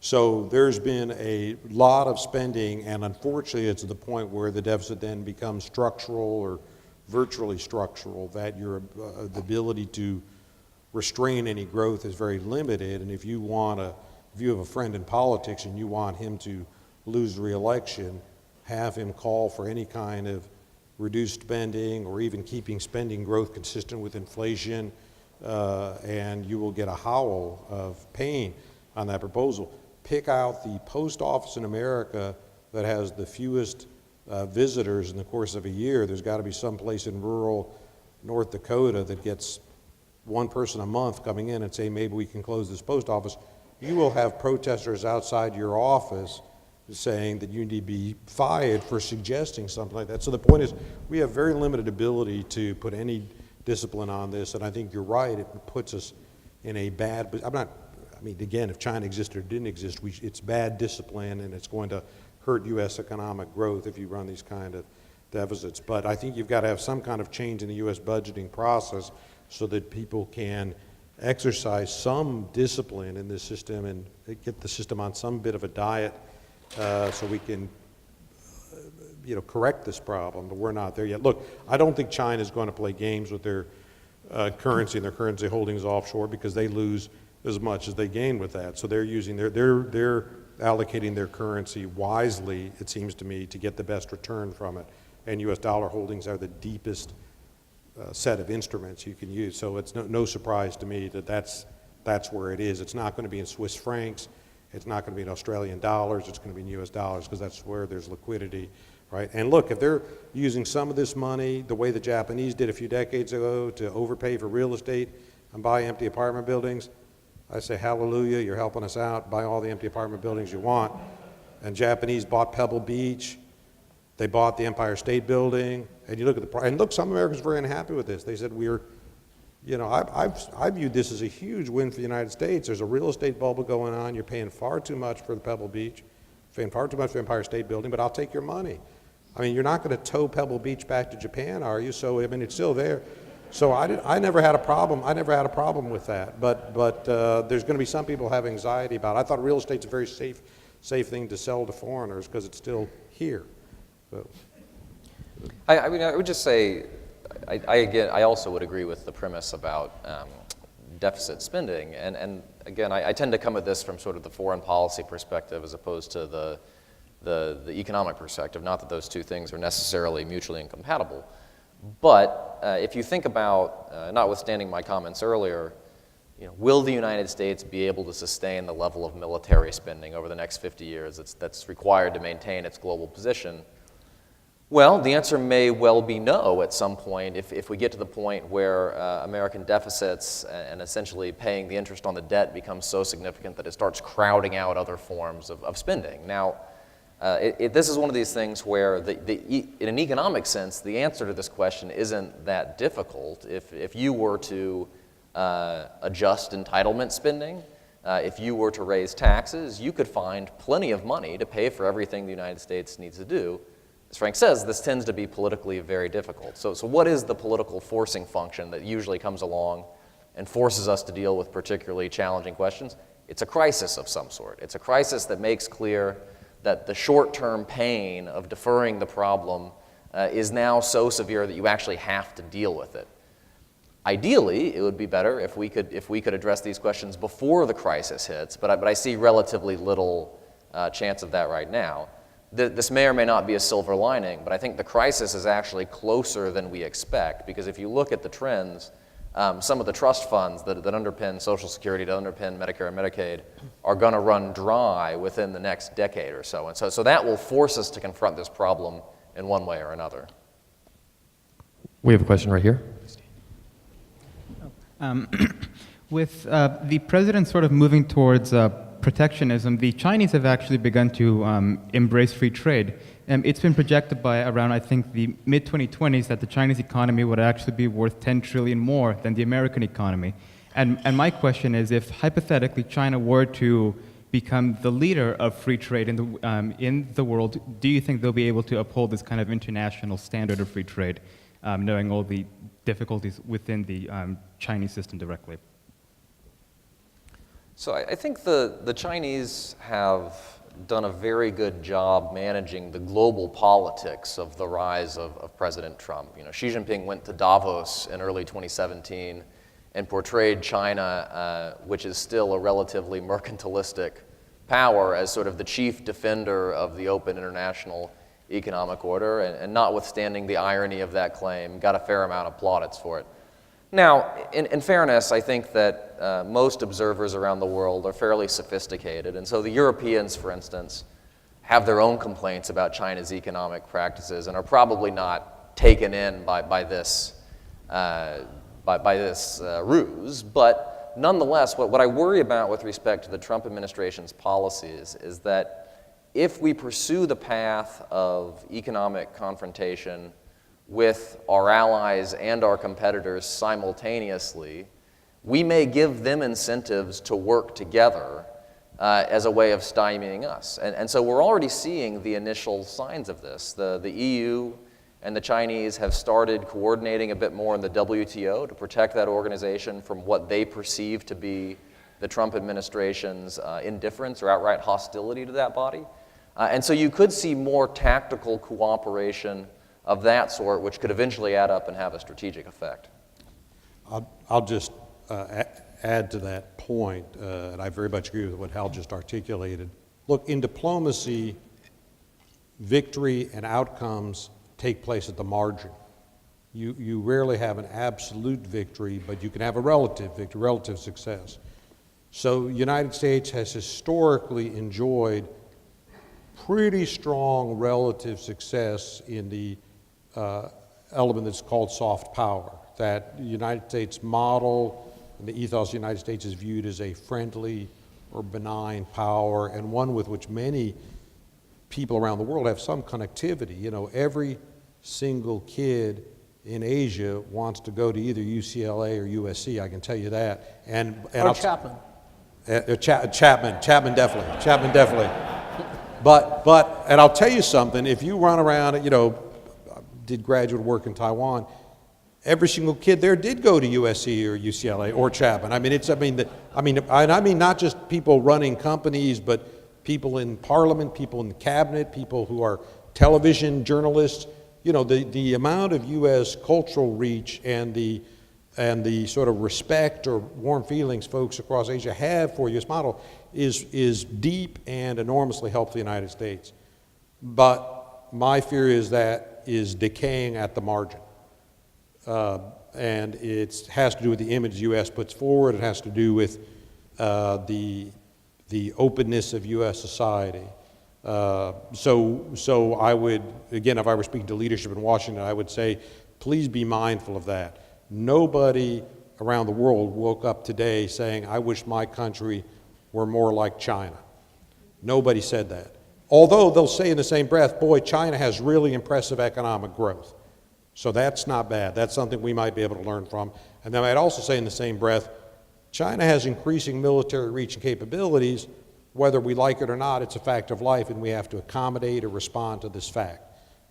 So there's been a lot of spending, and unfortunately it's to the point where the deficit then becomes structural or virtually structural, that your the ability to restrain any growth is very limited. And if you have a friend in politics and you want him to lose re-election, have him call for any kind of reduced spending or even keeping spending growth consistent with inflation, and you will get a howl of pain on that proposal. Pick out the post office in America that has the fewest visitors in the course of a year. There's got to be some place in rural North Dakota that gets one person a month coming in and saying, maybe we can close this post office. You will have protesters outside your office saying that you need to be fired for suggesting something like that. So the point is, we have very limited ability to put any discipline on this, and I think you're right, it puts us in a bad, again, if China existed or didn't exist, it's bad discipline, and it's going to hurt U.S. economic growth if you run these kind of deficits. But I think you've got to have some kind of change in the U.S. budgeting process so that people can exercise some discipline in this system and get the system on some bit of a diet so we can correct this problem, but we're not there yet. Look, I don't think China is going to play games with their currency and their currency holdings offshore, because they lose as much as they gain with that. So they're using they're allocating their currency wisely, it seems to me, to get the best return from it. And U.S. dollar holdings are the deepest set of instruments you can use. So it's no surprise to me that that's where it is. It's not going to be in Swiss francs. It's not going to be in Australian dollars. It's going to be in U.S. dollars, because that's where there's liquidity, right? And look, if they're using some of this money the way the Japanese did a few decades ago to overpay for real estate and buy empty apartment buildings, I say, hallelujah, you're helping us out. Buy all the empty apartment buildings you want. And Japanese bought Pebble Beach. They bought the Empire State Building. And you look at and look, some Americans were very unhappy with this. They said, I viewed this as a huge win for the United States. There's a real estate bubble going on. You're paying far too much for the Pebble Beach, paying far too much for the Empire State Building, but I'll take your money. I mean, you're not going to tow Pebble Beach back to Japan, are you? So, it's still there. So I never had a problem. I never had a problem with that. But there's going to be some people have anxiety about it. I thought real estate's a very safe thing to sell to foreigners because it's still here. So. I would just say, I also would agree with the premise about deficit spending. And again, I tend to come at this from sort of the foreign policy perspective as opposed to the economic perspective. Not that those two things are necessarily mutually incompatible. But if you think about, notwithstanding my comments earlier, will the United States be able to sustain the level of military spending over the next 50 years that's required to maintain its global position? Well, the answer may well be no at some point if we get to the point where American deficits and essentially paying the interest on the debt becomes so significant that it starts crowding out other forms of spending. Now, this is one of these things where, in an economic sense, the answer to this question isn't that difficult. If you were to adjust entitlement spending, if you were to raise taxes, you could find plenty of money to pay for everything the United States needs to do. As Frank says, this tends to be politically very difficult. So what is the political forcing function that usually comes along and forces us to deal with particularly challenging questions? It's a crisis of some sort. It's a crisis that makes clear that the short-term pain of deferring the problem is now so severe that you actually have to deal with it. Ideally, it would be better if we could address these questions before the crisis hits, but I see relatively little chance of that right now. This may or may not be a silver lining, but I think the crisis is actually closer than we expect, because if you look at the trends, some of the trust funds that underpin Social Security, that underpin Medicare and Medicaid, are going to run dry within the next decade or so. And so that will force us to confront this problem in one way or another. We have a question right here. With the president sort of moving towards protectionism, the Chinese have actually begun to embrace free trade. It's been projected by around, I think, the mid-2020s that the Chinese economy would actually be worth 10 trillion more than the American economy. And my question is, if hypothetically China were to become the leader of free trade in the world, do you think they'll be able to uphold this kind of international standard of free trade, knowing all the difficulties within the Chinese system directly? So I think the Chinese have done a very good job managing the global politics of the rise of President Trump. You know, Xi Jinping went to Davos in early 2017 and portrayed China, which is still a relatively mercantilistic power, as sort of the chief defender of the open international economic order, and notwithstanding the irony of that claim, got a fair amount of plaudits for it. Now, in fairness, I think that most observers around the world are fairly sophisticated, and so the Europeans, for instance, have their own complaints about China's economic practices and are probably not taken in by this ruse. But nonetheless, what I worry about with respect to the Trump administration's policies is that if we pursue the path of economic confrontation with our allies and our competitors simultaneously, we may give them incentives to work together as a way of stymieing us. And so we're already seeing the initial signs of this. The EU and the Chinese have started coordinating a bit more in the WTO to protect that organization from what they perceive to be the Trump administration's indifference or outright hostility to that body. And so you could see more tactical cooperation of that sort, which could eventually add up and have a strategic effect. I'll just add to that point, and I very much agree with what Hal just articulated. Look, in diplomacy, victory and outcomes take place at the margin. You rarely have an absolute victory, but you can have a relative victory, relative success. So the United States has historically enjoyed pretty strong relative success in the element that's called soft power, that the United States model and the ethos of the United States is viewed as a friendly or benign power, and one with which many people around the world have some connectivity. You know, every single kid in Asia wants to go to either UCLA or USC, I can tell you that. Or Chapman. Chapman definitely. But, and I'll tell you something, if you run around, you know, did graduate work in Taiwan, every single kid there did go to USC or UCLA or Chapman. I mean, not just people running companies, but people in parliament, people in the cabinet, people who are television journalists. You know, the amount of U.S. cultural reach and the sort of respect or warm feelings folks across Asia have for U.S. model is deep and enormously helpful to the United States. But my fear is that is decaying at the margin. And it has to do with the image the U.S. puts forward. It has to do with the openness of U.S. society. So I would, again, if I were speaking to leadership in Washington, I would say, please be mindful of that. Nobody around the world woke up today saying, I wish my country were more like China. Nobody said that. Although they'll say in the same breath, boy, China has really impressive economic growth. So that's not bad. That's something we might be able to learn from. And they might also say in the same breath, China has increasing military reach and capabilities. Whether we like it or not, it's a fact of life, and we have to accommodate or respond to this fact,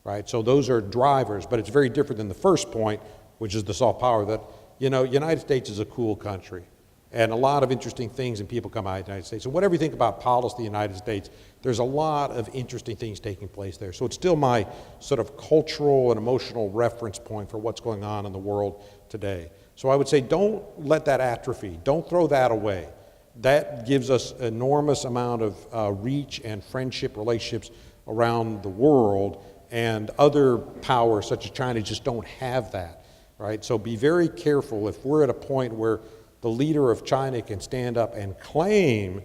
right? So those are drivers, but it's very different than the first point, which is the soft power that, you know, United States is a cool country. And a lot of interesting things and people come out of the United States. So whatever you think about policy in the United States, there's a lot of interesting things taking place there. So it's still my sort of cultural and emotional reference point for what's going on in the world today. So I would say don't let that atrophy. Don't throw that away. That gives us enormous amount of reach and friendship relationships around the world, and other powers such as China just don't have that, right? So be very careful if we're at a point where the leader of China can stand up and claim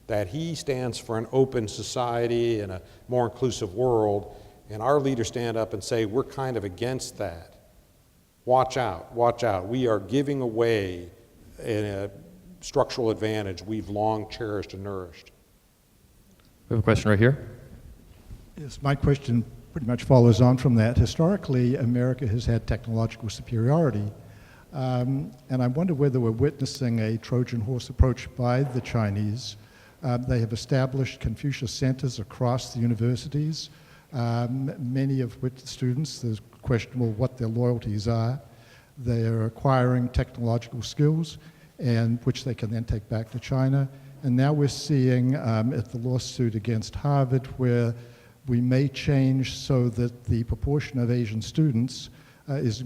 that he stands for an open society and a more inclusive world, and our leaders stand up and say, we're kind of against that. Watch out, watch out. We are giving away a structural advantage we've long cherished and nourished. We have a question right here. Yes, my question pretty much follows on from that. Historically, America has had technological superiority. And I wonder whether we're witnessing a Trojan horse approach by the Chinese. They have established Confucius centers across the universities, many of which the students, there's questionable what their loyalties are. They are acquiring technological skills, and which they can then take back to China. And now we're seeing at the lawsuit against Harvard where we may change so that the proportion of Asian students is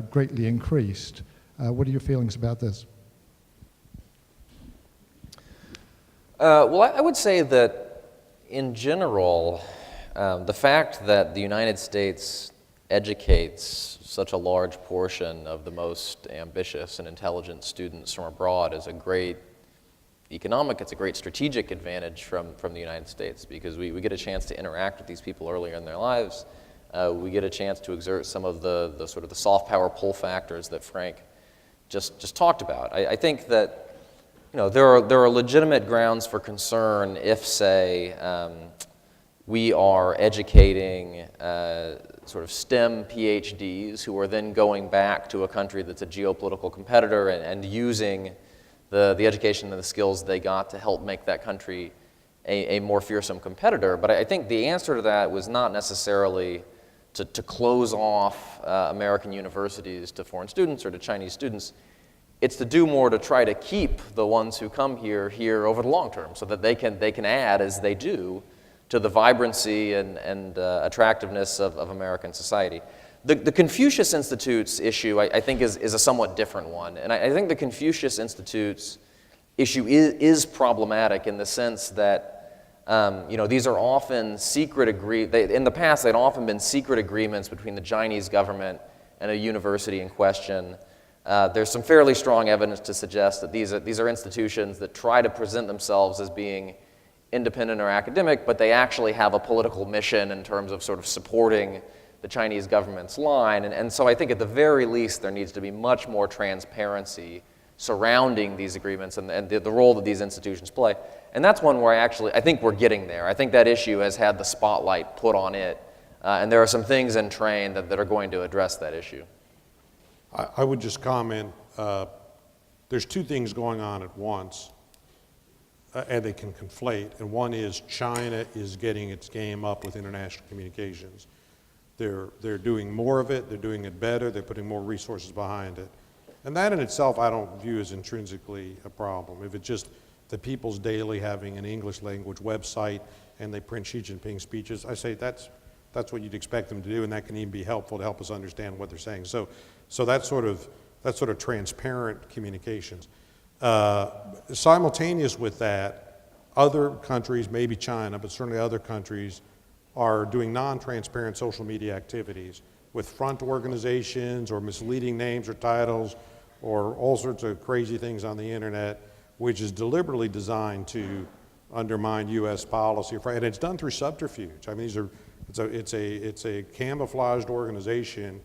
greatly increased. What are your feelings about this? Well, I would say that in general, the fact that the United States educates such a large portion of the most ambitious and intelligent students from abroad is a great it's a great strategic advantage from the United States, because we get a chance to interact with these people earlier in their lives. We get a chance to exert some of the sort of the soft power pull factors that Frank just talked about. I think that there are legitimate grounds for concern if, say, we are educating sort of STEM PhDs who are then going back to a country that's a geopolitical competitor and using the education and the skills they got to help make that country a more fearsome competitor. But I think the answer to that was not necessarily to close off American universities to foreign students or to Chinese students. It's to do more to try to keep the ones who come here over the long term, so that they can add, as they do, to the vibrancy and attractiveness of American society. The Confucius Institute's issue, I think, is a somewhat different one. And I think the Confucius Institute's issue is problematic in the sense that these are often secret in the past, they'd often been secret agreements between the Chinese government and a university in question. There's some fairly strong evidence to suggest that these are institutions that try to present themselves as being independent or academic, but they actually have a political mission in terms of sort of supporting the Chinese government's line. And so I think at the very least there needs to be much more transparency surrounding these agreements and the role that these institutions play. And that's one where I think we're getting there. I think that issue has had the spotlight put on it, and there are some things in train that are going to address that issue. I would just comment, there's two things going on at once, and they can conflate. And one is China is getting its game up with international communications. They're doing more of it, they're doing it better, they're putting more resources behind it. And that in itself I don't view as intrinsically a problem. If it's just the People's Daily having an English language website and they print Xi Jinping speeches, I say that's what you'd expect them to do, and that can even be helpful to help us understand what they're saying. So that's sort of transparent communications. Simultaneous with that, other countries, maybe China, but certainly other countries, are doing non-transparent social media activities with front organizations or misleading names or titles or all sorts of crazy things on the internet, which is deliberately designed to undermine U.S. policy. And it's done through subterfuge. I mean, it's a camouflaged organization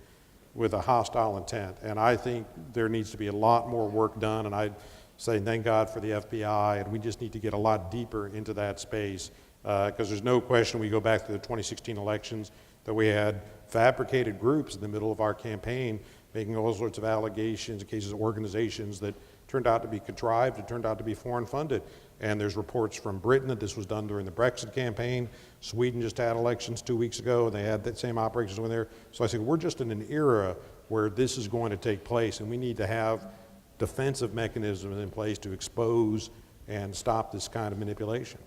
with a hostile intent. And I think there needs to be a lot more work done. And I say thank God for the FBI, and we just need to get a lot deeper into that space. Because there's no question, we go back to the 2016 elections, that we had fabricated groups in the middle of our campaign making all sorts of allegations, in cases of organizations that turned out to be contrived, it turned out to be foreign funded. And there's reports from Britain that this was done during the Brexit campaign. Sweden just had elections 2 weeks ago, and they had that same operations when there. So I said, we're just in an era where this is going to take place, and we need to have defensive mechanisms in place to expose and stop this kind of manipulation.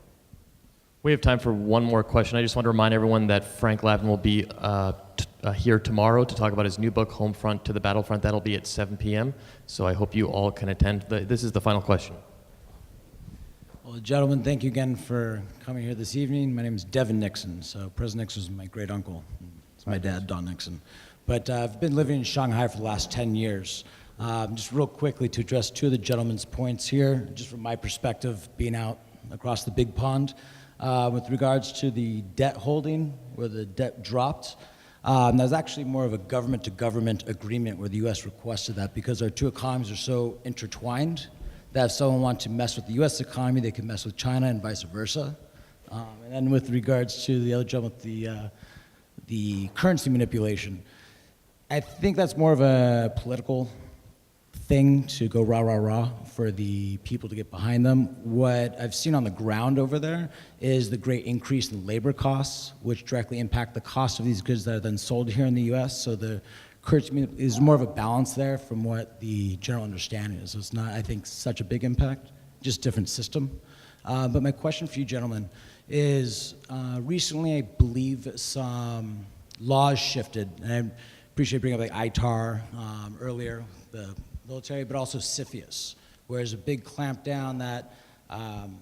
We have time for one more question. I just want to remind everyone that Frank Lavin will be here tomorrow to talk about his new book, Homefront to the Battlefront. That'll be at 7 p.m. So I hope you all can attend. This is the final question. Well, gentlemen, thank you again for coming here this evening. My name is Devin Nixon. So President Nixon is my great uncle. It's my dad, Don Nixon. But I've been living in Shanghai for the last 10 years. Just real quickly to address two of the gentlemen's points here, just from my perspective, being out across the big pond. With regards to the debt holding, where the debt dropped, that was actually more of a government-to-government agreement where the U.S. requested that, because our two economies are so intertwined that if someone wanted to mess with the U.S. economy, they could mess with China and vice versa. And then with regards to the other gentleman with the currency manipulation, I think that's more of a political thing to go rah, rah, rah for the people to get behind them. What I've seen on the ground over there is the great increase in labor costs, which directly impact the cost of these goods that are then sold here in the U.S. So the currency is more of a balance there from what the general understanding is. So it's not, I think, such a big impact. just different system. But my question for you gentlemen is, recently I believe some laws shifted, and I appreciate bringing up like ITAR earlier, the military, but also CFIUS, where there's a big clampdown that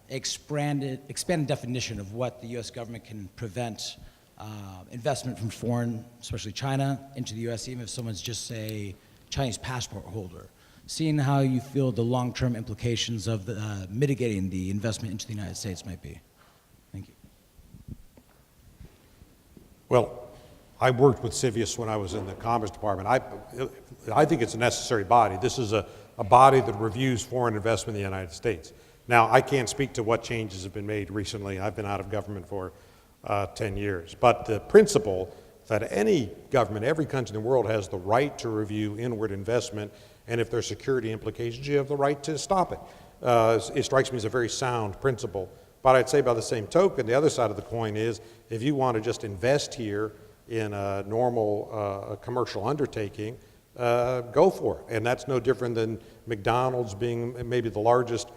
expanded definition of what the U.S. government can prevent investment from foreign, especially China, into the U.S., even if someone's just a Chinese passport holder. Seeing how you feel the long-term implications of mitigating the investment into the United States might be. Thank you. Well, I worked with CFIUS when I was in the Commerce Department. I think it's a necessary body. This is a body that reviews foreign investment in the United States. Now, I can't speak to what changes have been made recently. I've been out of government for 10 years. But the principle that any government, every country in the world has the right to review inward investment, and if there's security implications, you have the right to stop it. It strikes me as a very sound principle. But I'd say by the same token, the other side of the coin is, if you want to just invest here in a normal commercial undertaking, go for it. And that's no different than McDonald's being maybe the largest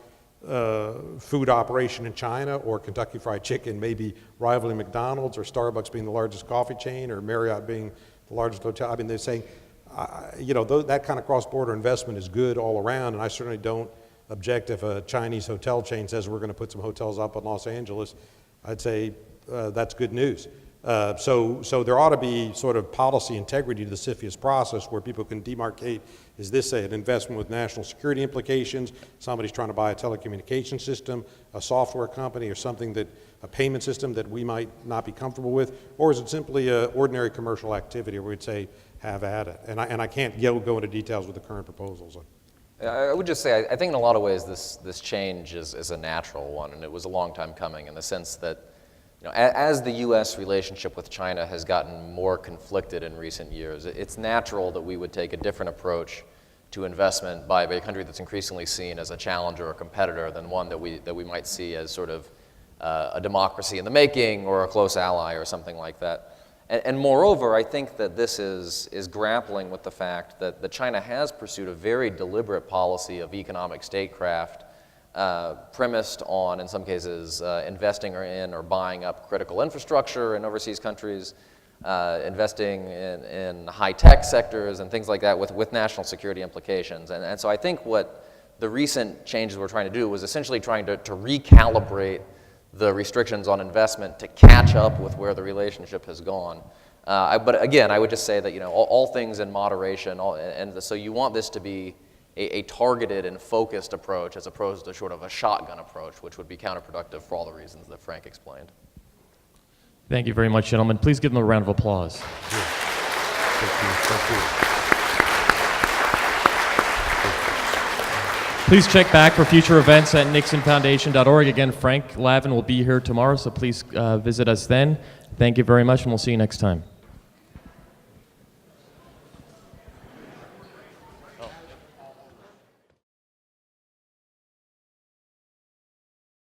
food operation in China, or Kentucky Fried Chicken maybe rivaling McDonald's, or Starbucks being the largest coffee chain, or Marriott being the largest hotel. I mean, they're saying, that kind of cross-border investment is good all around, and I certainly don't object if a Chinese hotel chain says we're going to put some hotels up in Los Angeles. I'd say that's good news. So there ought to be sort of policy integrity to the CFIUS process, where people can demarcate, is this an investment with national security implications, somebody's trying to buy a telecommunication system, a software company, or something that, a payment system that we might not be comfortable with, or is it simply an ordinary commercial activity where we'd say, have at it? And I can't go into details with the current proposals. I would just say, I think in a lot of ways this change is a natural one, and it was a long time coming, in the sense that, as the U.S. relationship with China has gotten more conflicted in recent years, it's natural that we would take a different approach to investment by a country that's increasingly seen as a challenger or competitor than one that we might see as sort of a democracy in the making, or a close ally, or something like that. And moreover, I think that this is grappling with the fact that China has pursued a very deliberate policy of economic statecraft, premised on, in some cases, investing in or buying up critical infrastructure in overseas countries, investing in high-tech sectors and things like that with national security implications. And so I think what the recent changes we're trying to do was essentially trying to recalibrate the restrictions on investment to catch up with where the relationship has gone. But again, I would just say that all things in moderation, and so you want this to be a targeted and focused approach, as opposed to sort of a shotgun approach, which would be counterproductive for all the reasons that Frank explained. Thank you very much, gentlemen. Please give them a round of applause. Thank you. Please check back for future events at nixonfoundation.org. Again, Frank Lavin will be here tomorrow, so please visit us then. Thank you very much, and we'll see you next time.